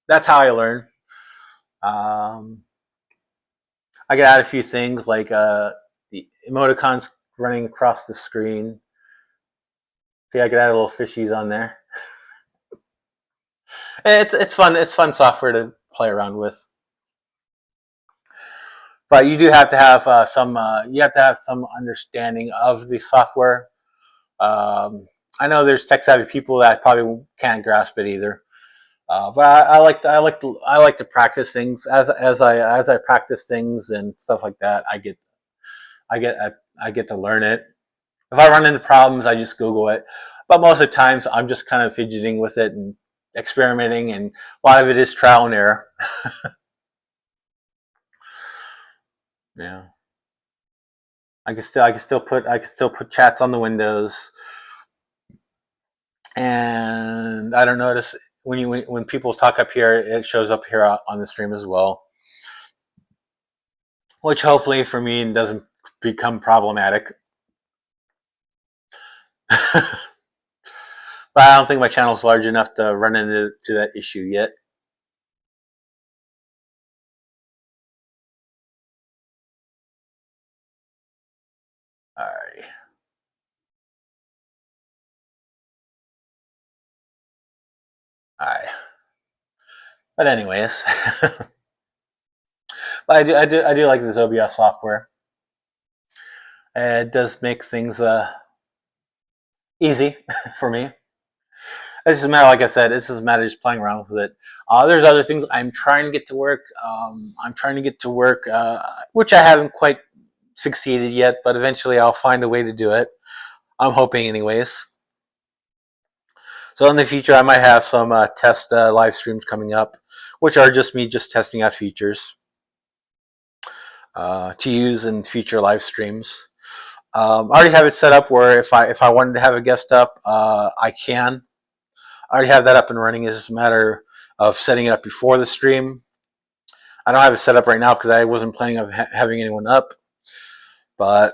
that's how I learn. I could add a few things like the emoticons running across the screen. See, I could add little fishies on there. It's fun. It's fun software to play around with. But you do have to have some understanding of the software. I know there's tech savvy people that probably can't grasp it either. But I like to practice things as I practice things and stuff like that. I get to learn it. If I run into problems, I just Google it. But most of the times, I'm just kind of fidgeting with it and experimenting, and a lot of it is trial and error. Yeah, I can still put chats on the windows, and I don't notice when people talk up here, it shows up here on the stream as well, which hopefully for me doesn't become problematic. But I don't think my channel is large enough to run into that issue yet. Alright. Alright. But anyways, but I do like this OBS software. It does make things easy for me. It's just a matter, like I said, it's just a matter of just playing around with it. There's other things I'm trying to get to work. Which I haven't quite succeeded yet, but eventually I'll find a way to do it. I'm hoping, anyways. So in the future, I might have some test live streams coming up, which are just me testing out features to use in future live streams. I already have it set up where if I wanted to have a guest up, I can. I already have that up and running. It's just a matter of setting it up before the stream. I don't have it set up right now because I wasn't planning on having anyone up. But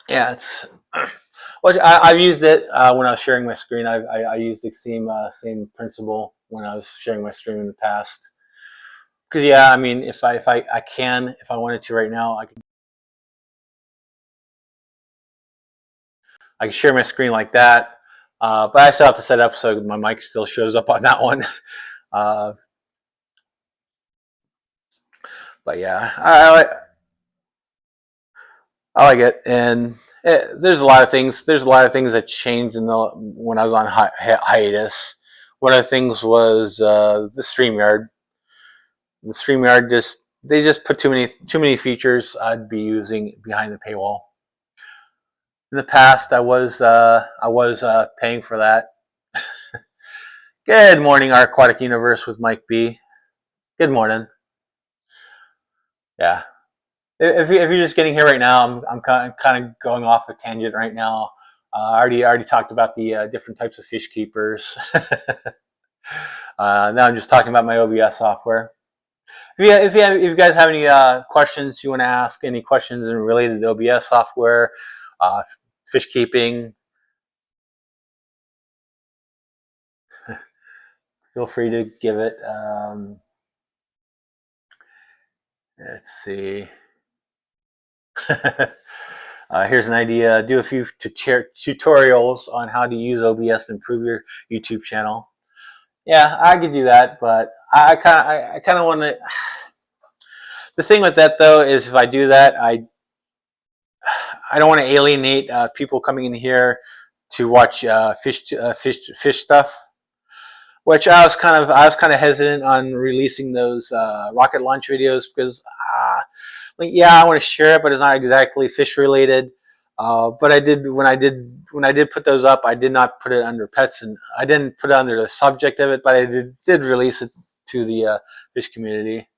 yeah, it's. Well, I've used it when I was sharing my screen. I used the same principle when I was sharing my stream in the past. Because yeah, I mean, if I wanted to right now, I can share my screen like that. But I still have to set up so my mic still shows up on that one. But yeah, I like it, and there's a lot of things. There's a lot of things that changed when I was on hiatus. One of the things was the StreamYard. The StreamYard they just put too many features I'd be using behind the paywall. In the past, I was paying for that. Good morning, our aquatic universe with Mike B. Good morning. Yeah. If you're just getting here right now, I'm kind of going off a tangent right now. I already talked about the different types of fish keepers. Now I'm just talking about my OBS software. If you guys have any questions you want to ask, any questions related to OBS software, Fishkeeping. Feel free to give it. Let's see. Here's an idea. Do a few tutorials on how to use OBS to improve your YouTube channel. Yeah, I could do that, but I kind of want to. The thing with that though is if I do that, I don't want to alienate people coming in here to watch fish stuff. Which I was kind of hesitant on releasing those rocket launch videos because, yeah, I want to share it, but it's not exactly fish related. But I did when I did put those up, I did not put it under pets, and I didn't put it under the subject of it, but I did release it to the fish community.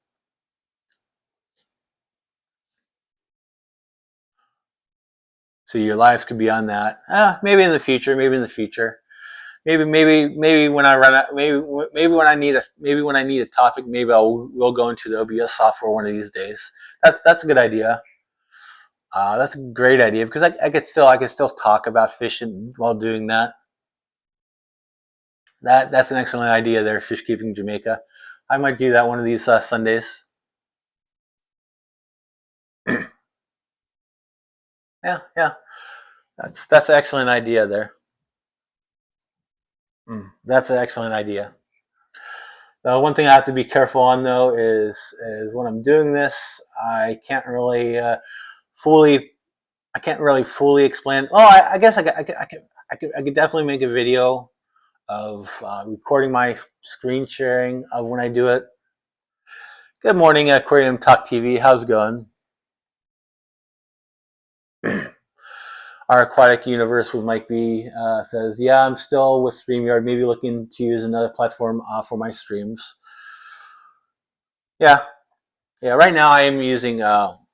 So your lives could be on that. Maybe in the future. Maybe in the future. Maybe when I run out, maybe when I need a topic, maybe we'll go into the OBS software one of these days. That's a good idea. That's a great idea because I could still talk about fishing while doing that. That's an excellent idea there, Fishkeeping Jamaica. I might do that one of these Sundays. Yeah, that's an excellent idea there. That's an excellent idea. One thing I have to be careful on though is when I'm doing this, I can't really fully explain. Oh, I guess I could definitely make a video of recording my screen sharing of when I do it. Good morning, Aquarium Talk TV. How's it going? Our aquatic universe with Mike B says, yeah, I'm still with StreamYard, maybe looking to use another platform for my streams. Yeah, right now I am using,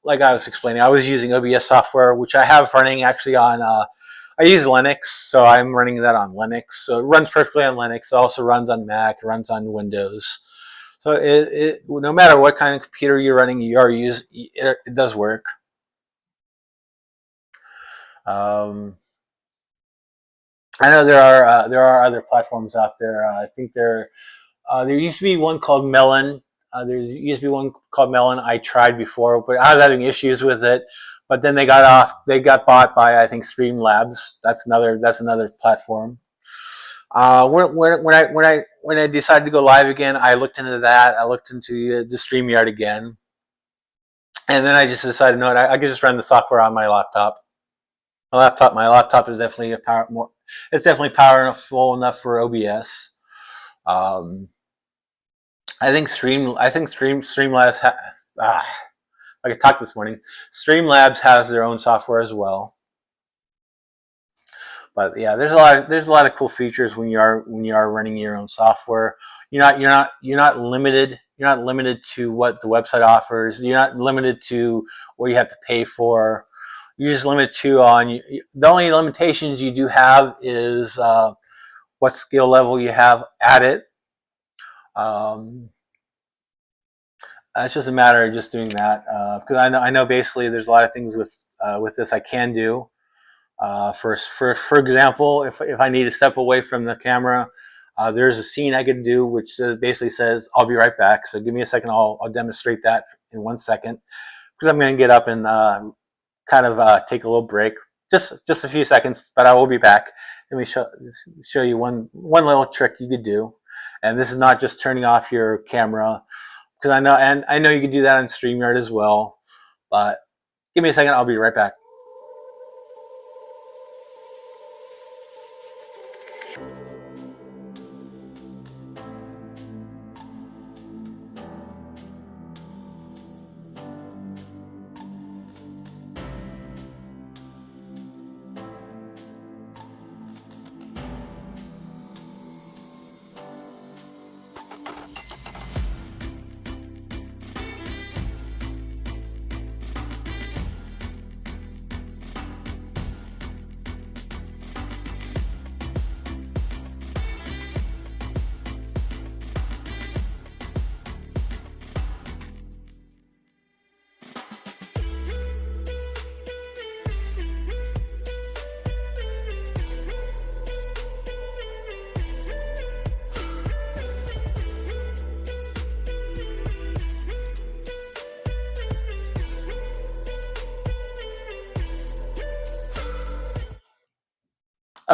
like I was explaining, I was using OBS software, which I have running actually on, I use Linux, so I'm running that on Linux. So it runs perfectly on Linux. It also runs on Mac, it runs on Windows. So no matter what kind of computer you're running, it does work. I know there are other platforms out there. I think there used to be one called Melon. I tried before, but I was having issues with it. But then they got bought by, I think, Streamlabs. That's another platform. When I decided to go live again, I looked into that. I looked into the StreamYard again, and then I just decided, no, I could just run the software on my laptop. My laptop is definitely it's definitely powerful enough for OBS. I think Streamlabs has. I could talk this morning. Streamlabs has their own software as well. But yeah, there's a lot of cool features when you are running your own software. You're not limited. You're not limited to what the website offers. You're not limited to what you have to pay for. You're just limited to the only limitations you do have is what skill level you have at it. It's just a matter of just doing that because I know basically there's a lot of things with this I can do. For example, if I need to step away from the camera, there's a scene I could do which basically says I'll be right back. So give me a second. I'll demonstrate that in 1 second because I'm going to get up and kind of take a little break, just a few seconds, but I will be back. Let me show you one little trick you could do, and this is not just turning off your camera, because I know you could do that on StreamYard as well. But give me a second, I'll be right back.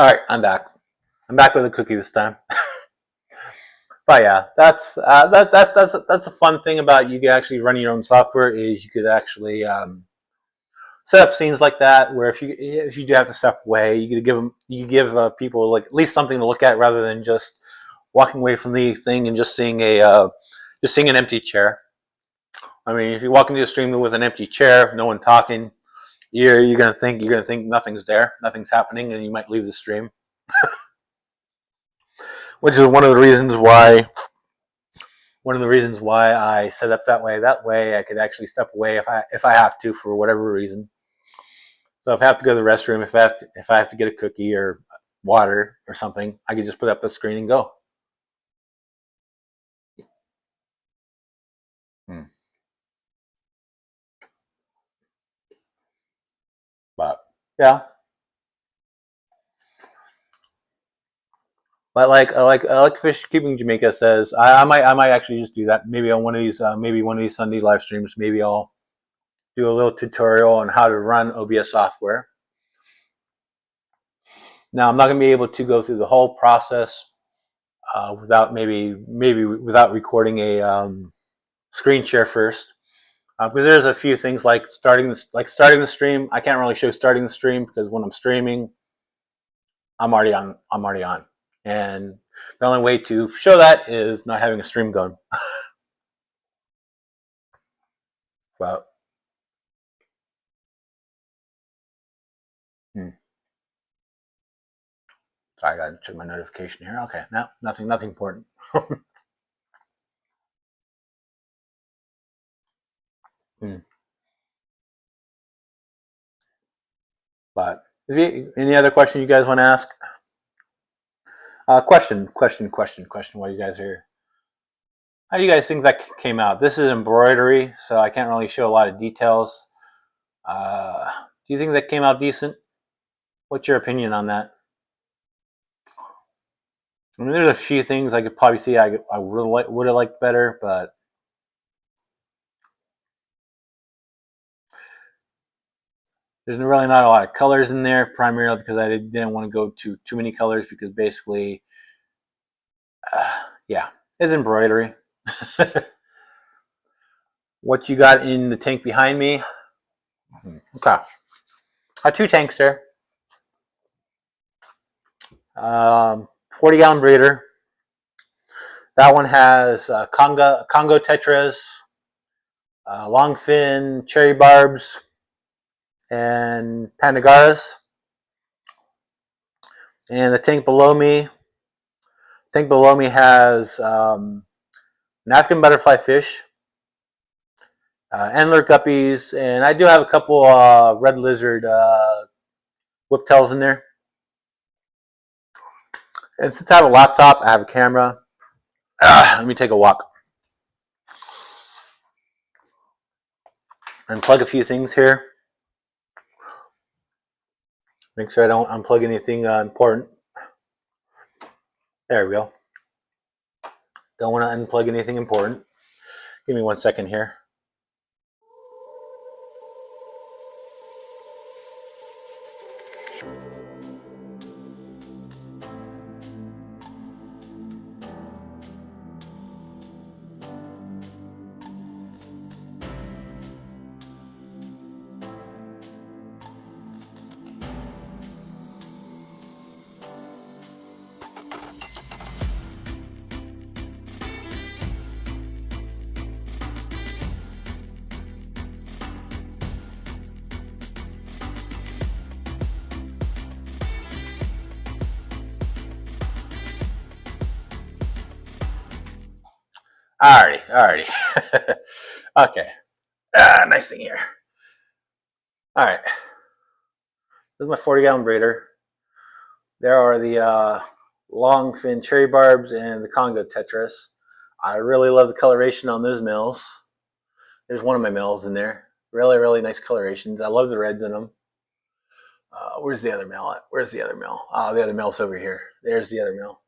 All right, I'm back. I'm back with a cookie this time. But yeah, that's a fun thing about you actually running your own software is you could actually set up scenes like that where if you do have to step away, you give people like at least something to look at rather than just walking away from the thing and just seeing an empty chair. I mean, if you walk into a stream with an empty chair, no one talking, you're gonna think nothing's there, nothing's happening, and you might leave the stream. Which is one of the reasons why I set up that way. That way, I could actually step away if I have to for whatever reason. So if I have to go to the restroom, if I have to get a cookie or water or something, I could just put up the screen and go. But yeah, but like Fishkeeping Jamaica says, I might actually just do that. Maybe on one of these Sunday live streams, maybe I'll do a little tutorial on how to run OBS software. Now I'm not going to be able to go through the whole process without without recording a screen share first, because there's a few things like starting the stream. I can't really show starting the stream because when I'm streaming, I'm already on, and the only way to show that is not having a stream going. Well, sorry, I gotta check my notification here. Okay, no, nothing important. But any other question you guys want to ask? Question while you guys are here. How do you guys think that came out? This is embroidery, so I can't really show a lot of details. Do you think that came out decent? What's your opinion on that? I mean, there's a few things I could probably see I would have liked better, but there's really not a lot of colors in there, primarily because I didn't want to go to too many colors because basically, yeah, it's embroidery. What you got in the tank behind me? Okay, two tanks there. 40-gallon breeder. That one has Congo tetras, longfin, cherry barbs, and pandagaras. And the tank below me has an African butterfly fish, antler guppies, and I do have a couple red lizard whiptails in there. And since I have a laptop, I have a camera. Let me take a walk. Unplug a few things here. Make sure I don't unplug anything important. There we go. Don't want to unplug anything important. Give me 1 second here. Alrighty. Okay. Nice thing here. Alright. This is my 40-gallon breeder. There are the long fin cherry barbs and the Congo tetras. I really love the coloration on those males. There's one of my males in there. Really nice colorations. I love the reds in them. Where's the other male at? Where's the other male? Oh, the other male's over here. There's the other male.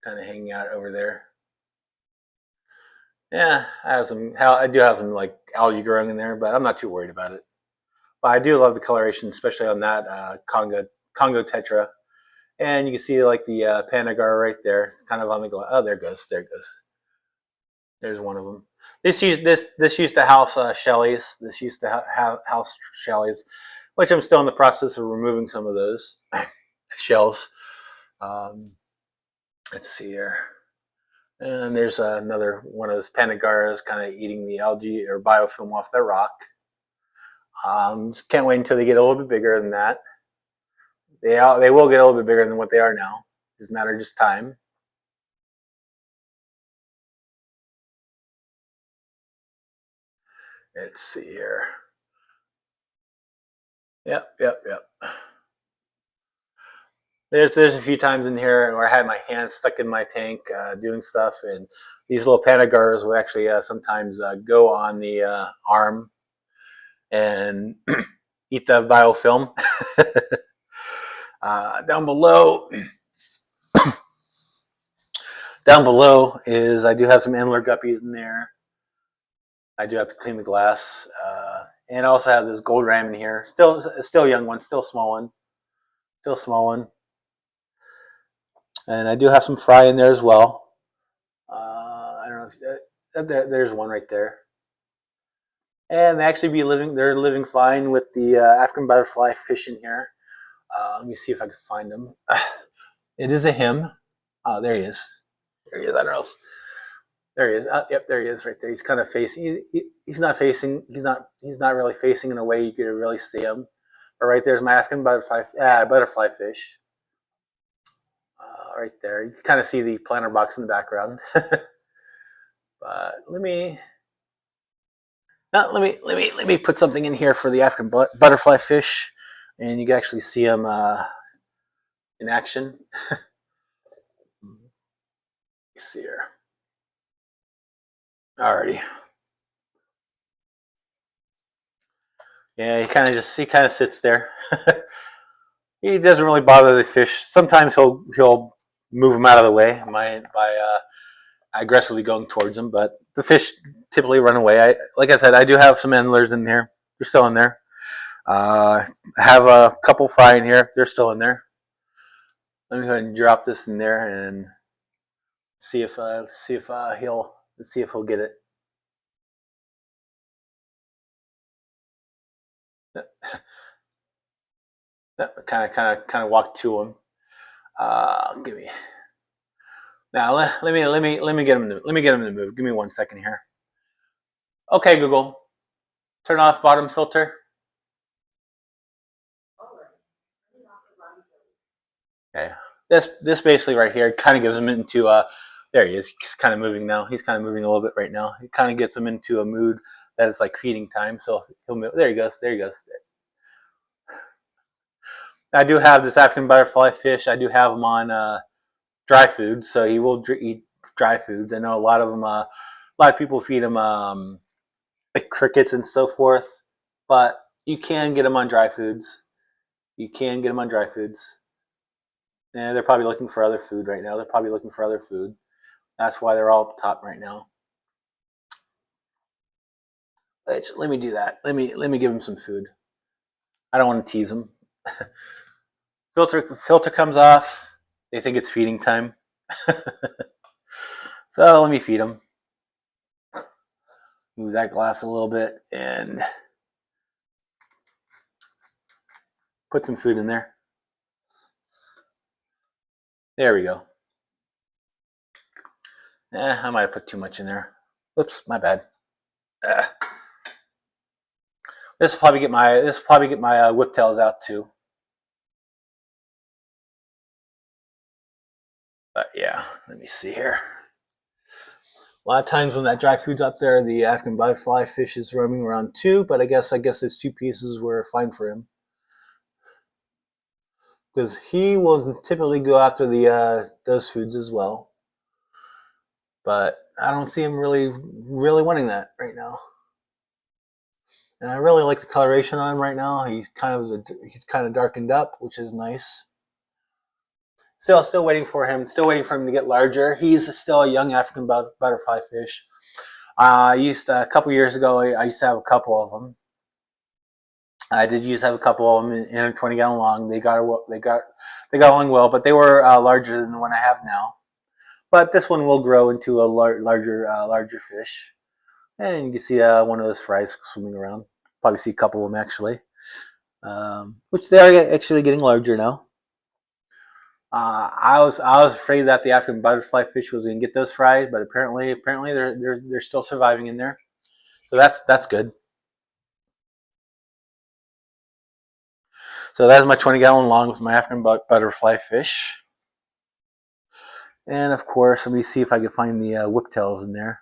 Kind of hanging out over there. Yeah, I do have some like algae growing in there, but I'm not too worried about it. But I do love the coloration, especially on that Congo tetra. And you can see like the panagar right there. It's kind of on the glass. Oh, there it goes. There it goes. There's one of them. This used to house Shelleys. This used to house Shelleys, which I'm still in the process of removing some of those shells. Let's see here. And there's another one of those Panagaras kind of eating the algae or biofilm off their rock. Just can't wait until they get a little bit bigger than that. They will get a little bit bigger than what they are now. It's a matter of just time. Let's see here. Yep. There's a few times in here where I had my hands stuck in my tank doing stuff, and these little Panagaras will actually sometimes go on the arm and eat the biofilm. Down below is I do have some antler guppies in there. I do have to clean the glass, and I also have this gold ram in here. Still a young one, still a small one. And I do have some fry in there as well. I don't know if there's one right there. And they actually they're living fine with the African butterfly fish in here. Let me see if I can find him. It is a him. Oh, there he is. I don't know if, there he is. Yep, there he is right there. He's kind of facing, he's not really facing in a way you could really see him. But right there's my African butterfly fish. Right there. You can kind of see the planter box in the background. But let me put something in here for the African butterfly fish, and you can actually see them in action. Let's see here. Alrighty. Yeah, he kind of sits there. He doesn't really bother the fish. Sometimes he'll move them out of the way by aggressively going towards them, but the fish typically run away. Like I said, I do have some antlers in here. They're still in there. I have a couple fry in here. They're still in there. Let me go ahead and drop this in there and see if he'll get it. Kind of walk to him. Give me. Now let me get him to move. Give me 1 second here. Okay, Google, turn off bottom filter. Okay, this basically right here kind of gives him into there he is. He's kind of moving now. He's kind of moving a little bit right now. It kind of gets him into a mood that is like feeding time. So he'll move. There he goes. There he goes. I do have this African butterfly fish. I do have him on dry food, so he will eat dry foods. I know a lot of them. A lot of people feed him like crickets and so forth, but you can get them on dry foods. And they're probably looking for other food right now. That's why they're all up top right now. Let me do that. Let me give them some food. I don't want to tease them. Filter comes off. They think it's feeding time. So let me feed them. Move that glass a little bit and put some food in there. There we go. I might have put too much in there. Oops, my bad. This will probably get my whiptails out too. But yeah, let me see here. A lot of times when that dry food's up there, the African butterfly fish is roaming around too. But I guess those two pieces were fine for him, because he will typically go after those foods as well. But I don't see him really wanting that right now. And I really like the coloration on him right now. He's kind of darkened up, which is nice. Still waiting for him. Still waiting for him to get larger. He's still a young African butterfly fish. A couple years ago, I used to have a couple of them. I did used to have a couple of them in a 20-gallon long. They got along well, but they were larger than the one I have now. But this one will grow into a larger fish, and you can see one of those fries swimming around. Probably see a couple of them actually, which they are actually getting larger now. I was afraid that the African butterfly fish was going to get those fries, but apparently they're still surviving in there, so that's good. So that's my 20-gallon long with my African butterfly fish. And of course, let me see if I can find the whiptails in there.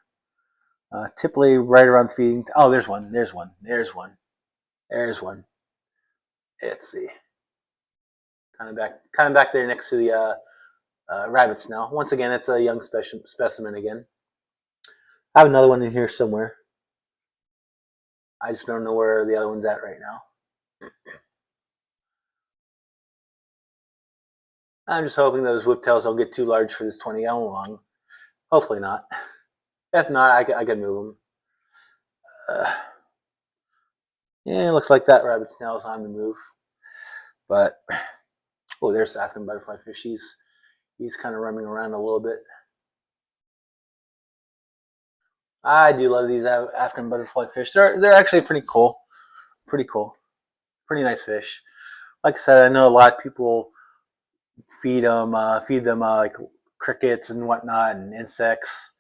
Typically right around feeding. Oh, there's one. There's one. There's one. There's one. Let's see. Kind of back there next to the rabbits now. Once again, it's a young specimen again. I have another one in here somewhere. I just don't know where the other one's at right now. I'm just hoping those whiptails don't get too large for this 20-gallon long. Hopefully not. If not, I can move them. Yeah, it looks like that rabbit snail is on the move. But, oh, there's the African butterfly fish. He's kind of roaming around a little bit. I do love these African butterfly fish. They're actually pretty cool. Pretty cool. Pretty nice fish. Like I said, I know a lot of people feed them like crickets and whatnot and insects,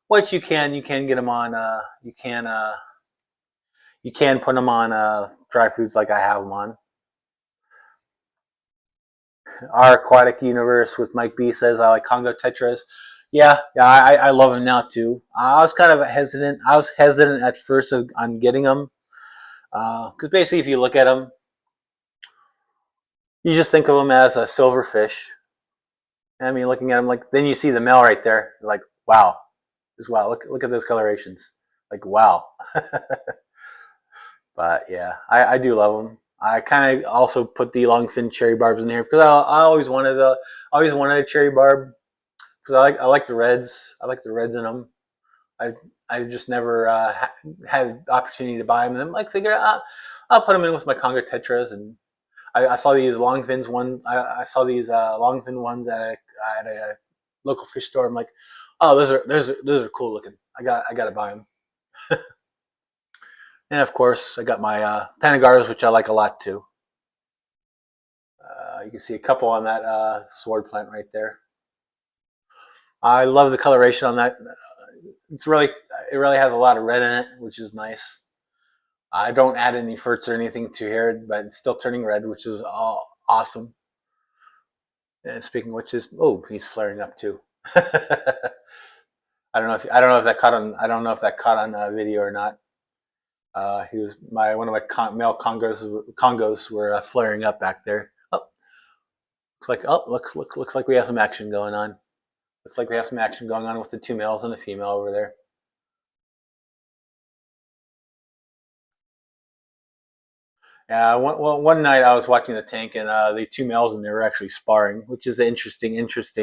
which you can get them on. You can put them on dry foods like I have them on. Our aquatic universe with Mike B says I like Congo tetras. Yeah, I love them now too. I was kind of hesitant. I was hesitant at first on getting them because basically, if you look at them, you just think of them as a silver fish. I mean, looking at them like then you see the male right there, like wow, look at those colorations, like wow. But yeah, I do love them. I kind of also put the longfin cherry barbs in here because I always wanted a cherry barb because I like the reds. I like the reds in them. I just never had the opportunity to buy them. And I'm like figure I'll put them in with my Congo tetras, and I saw these longfins ones. I saw these longfin ones at a local fish store. I'm like, oh, those are cool looking. I got to buy them. And of course, I got my Panagaras, which I like a lot too. You can see a couple on that sword plant right there. I love the coloration on that. It really has a lot of red in it, which is nice. I don't add any ferts or anything to here, but it's still turning red, which is awesome. And speaking of which, he's flaring up too. I don't know if that caught on video or not. He was one of my male Congos were flaring up back there. Looks like we have some action going on. Looks like we have some action going on with the two males and a female over there. Yeah, one night I was watching the tank and the two males in there were actually sparring, which is interesting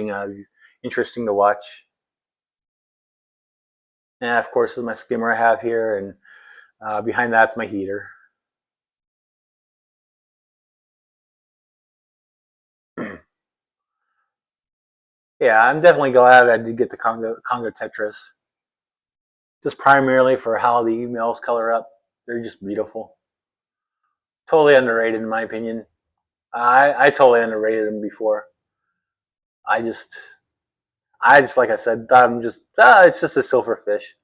to watch. And of course, this is my skimmer I have here, and behind that's my heater. Yeah, I'm definitely glad I did get the Congo tetras. Just primarily for how the males color up. They're just beautiful. Totally underrated in my opinion. I totally underrated them before. I just like I said, it's just a silver fish.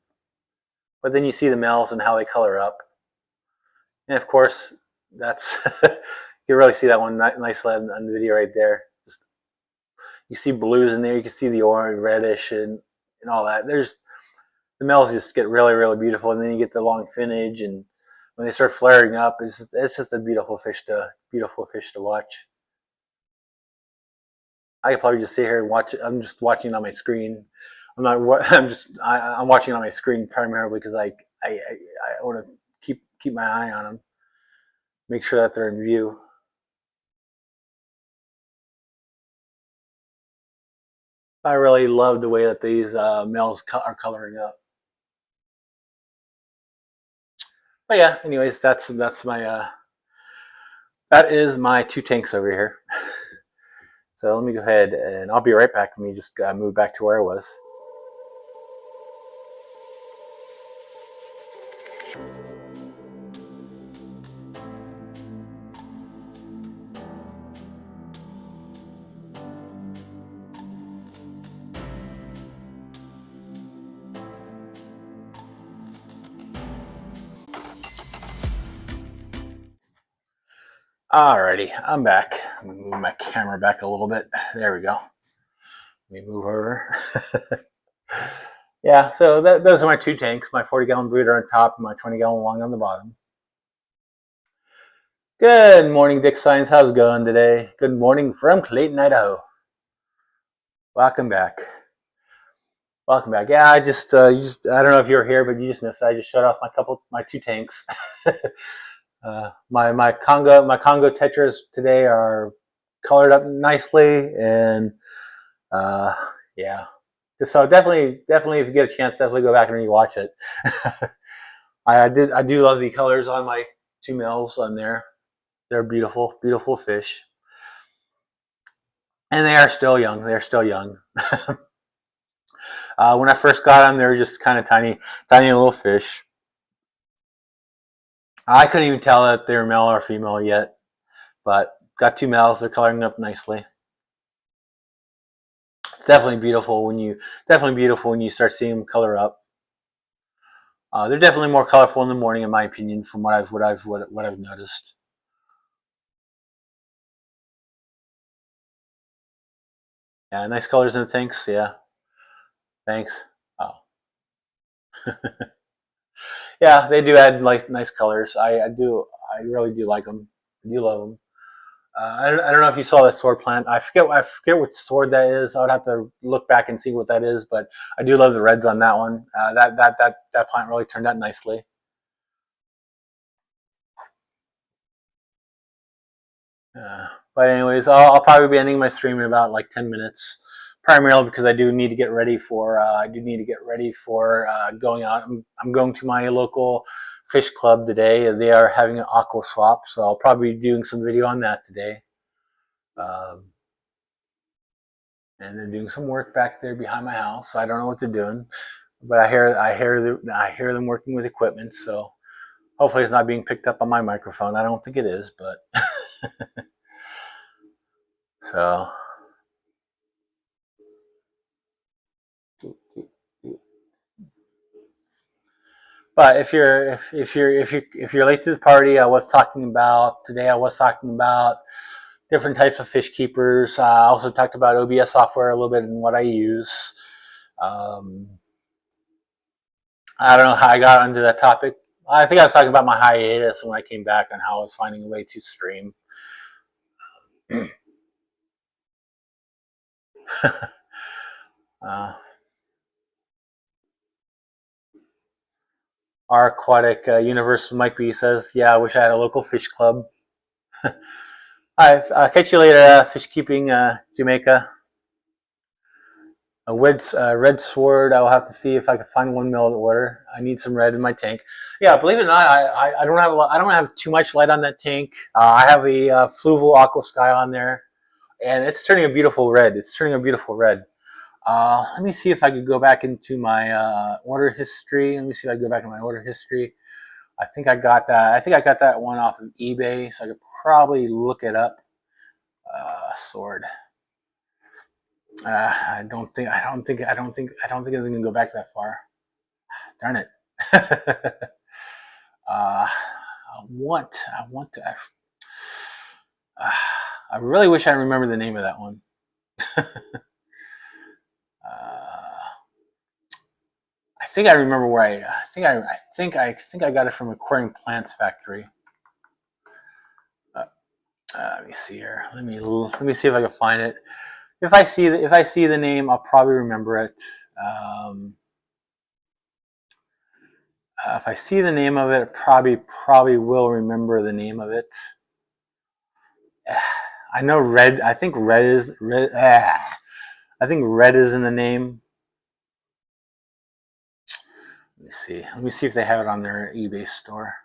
But then you see the males and how they color up, and of course that's you really see that one nice on the video right there. Just you see blues in there, you can see the orange, reddish, and all that. The males just get really beautiful, and then you get the long finnage, and when they start flaring up, it's just a beautiful fish to watch. I could probably just sit here and watch it. I'm just watching on my screen. I'm not. I'm watching on my screen primarily because I want to keep my eye on them, make sure that they're in view. I really love the way that these males are coloring up. But yeah, anyways, that's my That is my 2 tanks over here. So let me go ahead and I'll be right back. Let me just move back to where I was. Alrighty, I'm back. I'm gonna move my camera back a little bit. There we go. Let me move over. Yeah, so those are my 2 tanks. My 40-gallon brooder on top and my 20-gallon long on the bottom. Good morning, Dick Science. How's it going today? Good morning from Clayton, Idaho. Welcome back. Welcome back. Yeah, I just I don't know if you're here, but you just missed. I just shut off my 2 tanks. My Congo tetras today are colored up nicely, and yeah. So definitely, if you get a chance, definitely go back and rewatch it. I do love the colors on my 2 males on there. They're beautiful, beautiful fish, and they are still young. They're still young. When I first got them, they were just kind of tiny little fish. I couldn't even tell that they were male or female yet, but got 2 males. They're coloring up nicely. It's definitely beautiful when you start seeing them color up. They're definitely more colorful in the morning, in my opinion, from what I've noticed. Yeah, nice colors in the tanks. Yeah, thanks. Oh, yeah, they do add nice colors. I really do like them. I do love them. I don't know if you saw that sword plant. I forget which sword that is. I would have to look back and see what that is. But I do love the reds on that one. That plant really turned out nicely. But anyways, I'll probably be ending my stream in about like 10 minutes. Primarily because I do need to get ready for going out. I'm going to my local fish club today. They are having an aqua swap, so I'll probably be doing some video on that today. And they're doing some work back there behind my house. I don't know what they're doing, but I hear them working with equipment. So hopefully it's not being picked up on my microphone. I don't think it is, but so. But if you're late to the party, I was talking about different types of fish keepers. I also talked about OBS software a little bit and what I use. I don't know how I got onto that topic. I think I was talking about my hiatus when I came back and how I was finding a way to stream. Our aquatic universe Mike B says, "Yeah, I wish I had a local fish club." All right, catch you later. Fishkeeping, Jamaica. A red sword. I will have to see if I can find 1 mil to order. I need some red in my tank. Yeah, believe it or not, I don't have too much light on that tank. I have a fluval aqua sky on there, and it's turning a beautiful red. Let me see if I could go back into my order history. Let me see if I can go back in my order history. I think I got that one off of eBay, so I could probably look it up. Sword. I don't think it's gonna go back that far. Darn it. I really wish I remember the name of that one. I think I remember where I think I got it from Aquarium Plants Factory. Let me see here. Let me see if I can find it. If I see the name, I'll probably remember it. If I see the name of it, probably will remember the name of it. I know red. I think red is red. I think red is in the name. Let me see. Let me see if they have it on their eBay store.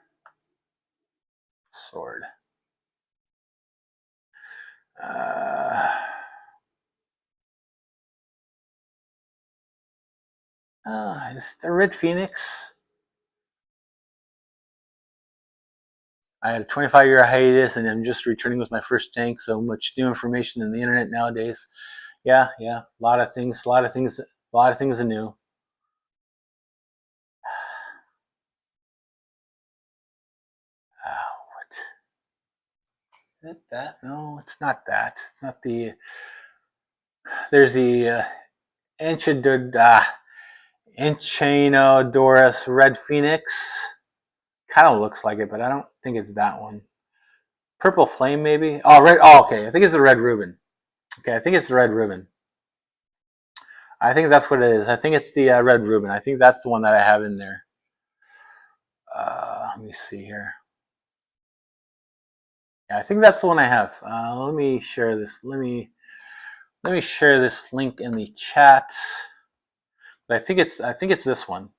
Sword. Is it the red phoenix? I had a 25-year hiatus, and I'm just returning with my first tank. So much new information in the internet nowadays. Yeah, a lot of things are new. What? Is it that? No, it's not that. It's not the. There's the Enchinodorus red phoenix. Kind of looks like it, but I don't think it's that one. Purple flame, maybe. Oh, red. Oh, okay. I think it's the red Reuben. Okay, I think it's the red Reuben. I think that's what it is. I think it's the red Reuben. I think that's the one that I have in there. Let me see here. Yeah, I think that's the one I have. Let me share this. Let me share this link in the chat. But I think it's this one.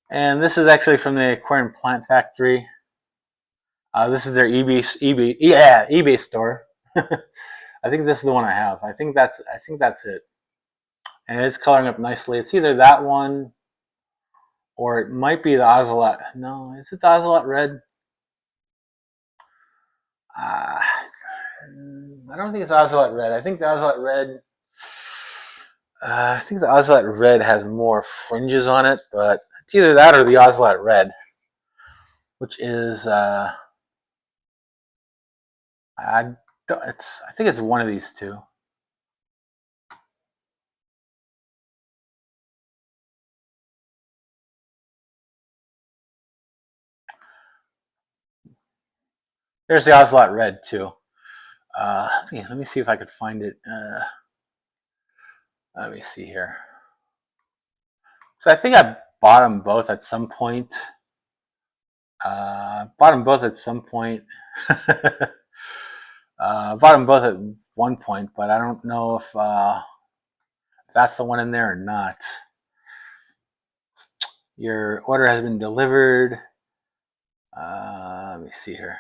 And this is actually from the Aquarium Plant Factory. This is their eBay store. I think this is the one I have. I think that's it. And it's coloring up nicely. It's either that one, or it might be the Ocelot. No, is it the Ocelot red? I don't think it's Ocelot red. I think the Ocelot red. I think the Ocelot red has more fringes on it, but it's either that or the Ocelot red, which is I think it's one of these two. There's the Ocelot red too. Let me see if I could find it. Let me see here. So I think I bought them both at some point. Bought them both at some point. Bought them both at one point, but I don't know if that's the one in there or not. Your order has been delivered. Let me see here.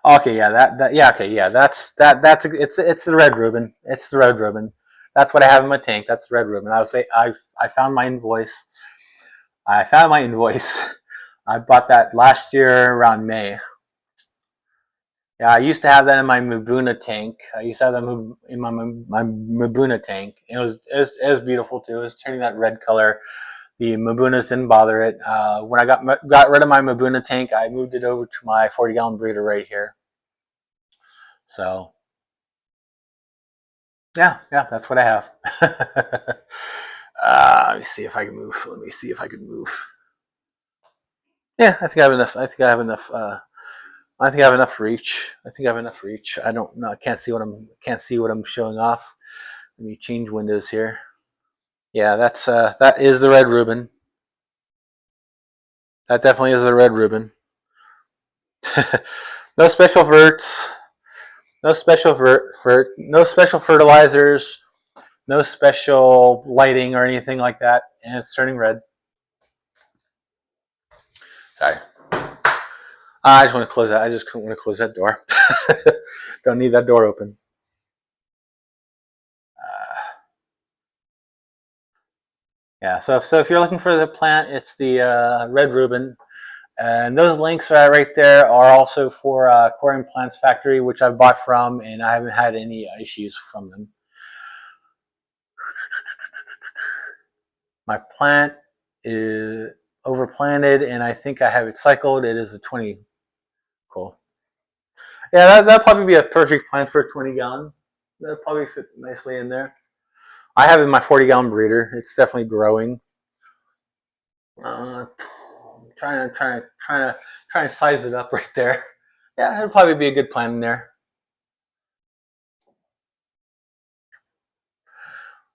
Okay, yeah, that's it's the red Reuben. It's the red Reuben. That's what I have in my tank. That's the red Reuben. I found my invoice. I bought that last year around May. Yeah, I used to have that in my Mabuna tank. I used to have that in my Mabuna tank. It was beautiful too. It was turning that red color. The Mabunas didn't bother it. When I got rid of my Mabuna tank, I moved it over to my 40-gallon breeder right here. So, yeah, that's what I have. Let me see if I can move. Yeah, I think I have enough. I think I have enough reach. I don't know. I can't see what I'm showing off. Let me change windows here. Yeah, that is the red Reuben. That definitely is the red Reuben. No special verts. No special no special fertilizers. No special lighting or anything like that. And it's turning red. Sorry. I just want to close that. I just want to close that door. Don't need that door open. Yeah, so if you're looking for the plant, it's the red Reuben. And those links right there are also for Aquarium Plants Factory, which I've bought from, and I haven't had any issues from them. My plant is overplanted, and I think I have it cycled. It is a 20. Cool. Yeah, that'd probably be a perfect plant for a 20-gallon. That'll probably fit nicely in there. I have it in my 40-gallon breeder. It's definitely growing. Trying to size it up right there. Yeah, it'll probably be a good plant in there.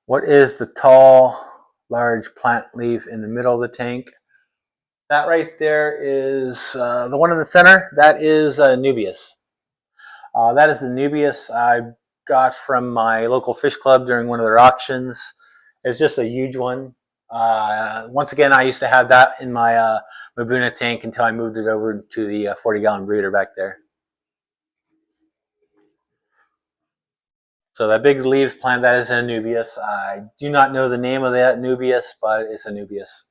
What is the tall, large plant leaf in the middle of the tank? That right there is the one in the center. That is Nubius. That is the Nubius I got from my local fish club during one of their auctions. It's just a huge one. Once again, I used to have that in my Mabuna tank until I moved it over to the 40-gallon breeder back there. So that big leaves plant, that is a Anubias. I do not know the name of that Anubias, but it's a Anubias.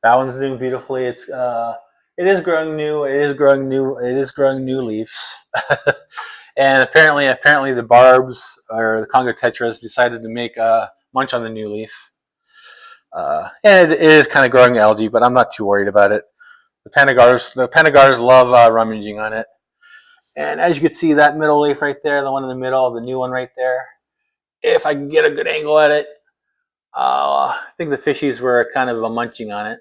That one's doing beautifully. It is growing new. It is growing new. It is growing new leaves. And apparently the barbs or the Congo tetras decided to make munch on the new leaf. And it is kind of growing algae, but I'm not too worried about it. The Panagars love rummaging on it. And as you can see, that middle leaf right there, the one in the middle, the new one right there. If I can get a good angle at it, I think the fishies were kind of munching on it.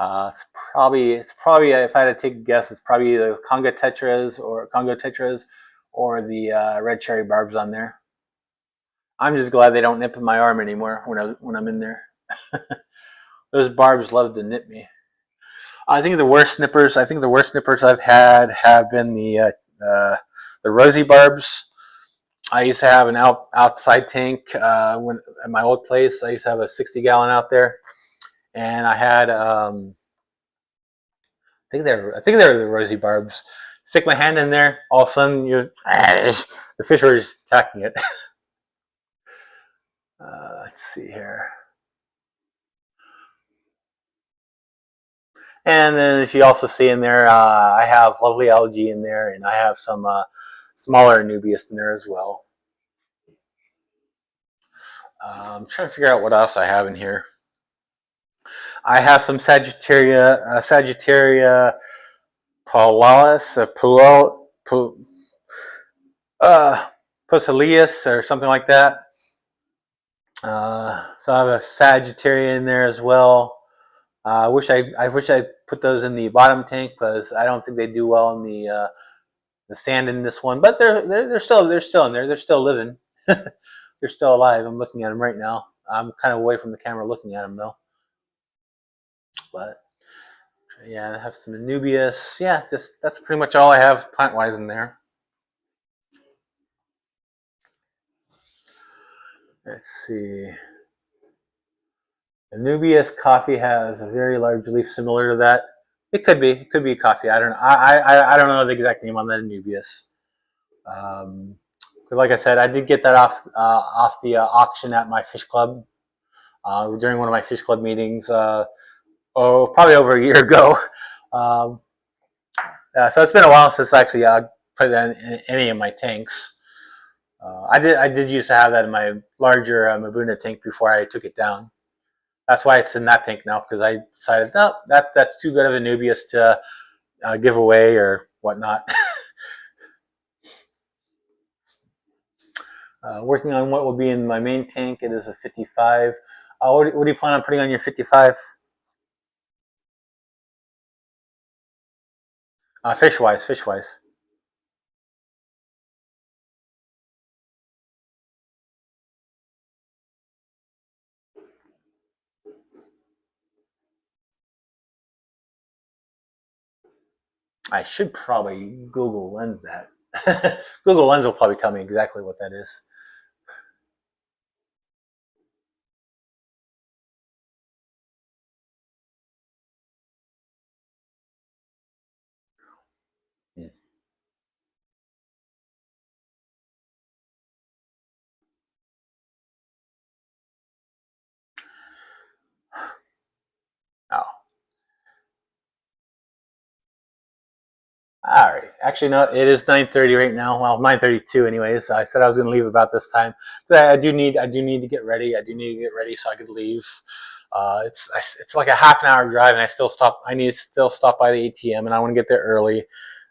It's probably if I had to take a guess, it's probably the Congo tetras or the red cherry barbs on there. I'm just glad they don't nip in my arm anymore when I'm in there. Those barbs love to nip me. I think the worst nippers I've had have been the rosy barbs. I used to have an outside tank when at my old place. I used to have a 60-gallon out there, and I had I think they were the rosy barbs. Stick my hand in there, all of a sudden the fish were just attacking it. Let's see here. And then as you also see in there, I have lovely algae in there, and I have some smaller Anubias in there as well. I'm trying to figure out what else I have in here. I have some Sagittaria paulalis, Pusilius, or something like that. So I have a Sagittaria in there as well. I wish I put those in the bottom tank because I don't think they do well in the sand in this one. But they're still in there. They're still living. They're still alive. I'm looking at them right now. I'm kind of away from the camera looking at them though. But yeah, I have some Anubias. Yeah, that's pretty much all I have plant-wise in there. Let's see. Anubias coffee has a very large leaf similar to that. It could be coffee. I don't know. I don't know the exact name on that Anubias. Like I said, I did get that off the auction at my fish club during one of my fish club meetings. Probably over a year ago. So it's been a while since I actually put that in any of my tanks. I did used to have that in my larger Mabuna tank before I took it down. That's why it's in that tank now, because I decided, no, that's too good of a Anubias to give away or whatnot. Working on what will be in my main tank. It is a 55. What do you plan on putting on your 55? Fish-wise. I should probably Google Lens that. Google Lens will probably tell me exactly what that is. Oh. All right. Actually, no. It is 9:30 right now. Well, 9:32 anyways. I said I was going to leave about this time. But I do need to get ready. I do need to get ready so I could leave. It's like a half an hour drive, and I need to still stop by the ATM, and I want to get there early.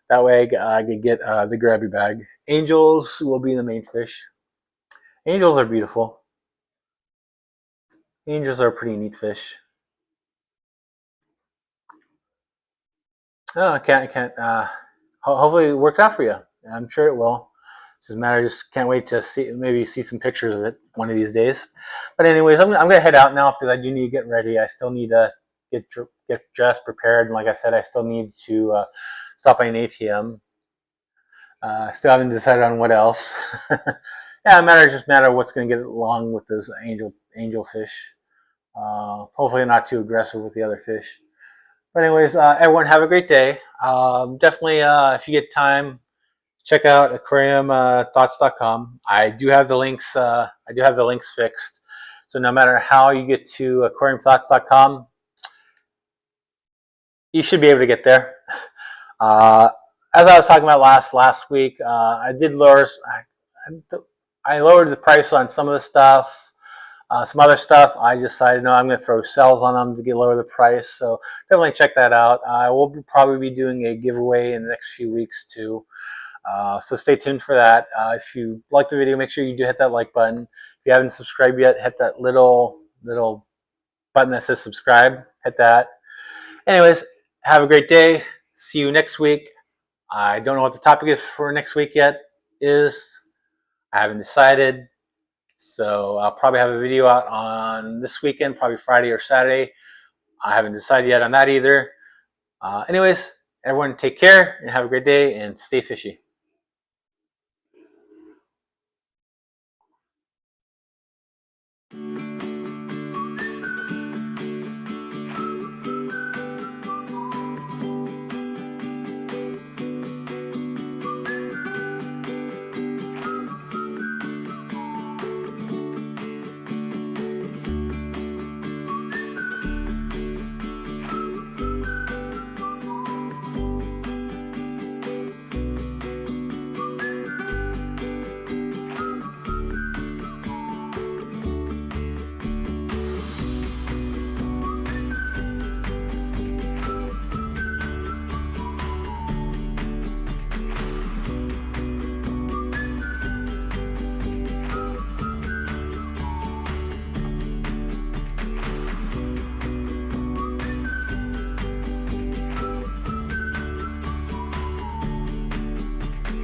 That way, I could get the grabby bag. Angels will be the main fish. Angels are beautiful. Angels are a pretty neat fish. Oh, I can't. Hopefully it worked out for you. I'm sure it will. It's just a matter. Just can't wait to maybe see some pictures of it one of these days. But anyways, I'm gonna head out now because I do need to get ready. I still need to get dressed, prepared, and like I said, I still need to stop by an ATM. Still haven't decided on what else. Yeah, just matter what's going to get along with those angel fish. Hopefully not too aggressive with the other fish. But anyways, everyone have a great day. Definitely, if you get time, check out aquariumthoughts.com. I do have the links. Fixed. So no matter how you get to aquariumthoughts.com, you should be able to get there. As I was talking about last week, I did lower. I lowered the price on some of the stuff. Some other stuff, I decided, no, I'm going to throw sales on them to lower the price. So definitely check that out. I will probably be doing a giveaway in the next few weeks too. So stay tuned for that. If you like the video, make sure you do hit that like button. If you haven't subscribed yet, hit that little button that says subscribe. Hit that. Anyways, have a great day. See you next week. I don't know what the topic is for next week yet. I haven't decided. So I'll probably have a video out on this weekend, probably Friday or Saturday. I haven't decided yet on that either. Anyways, everyone take care and have a great day and stay fishy.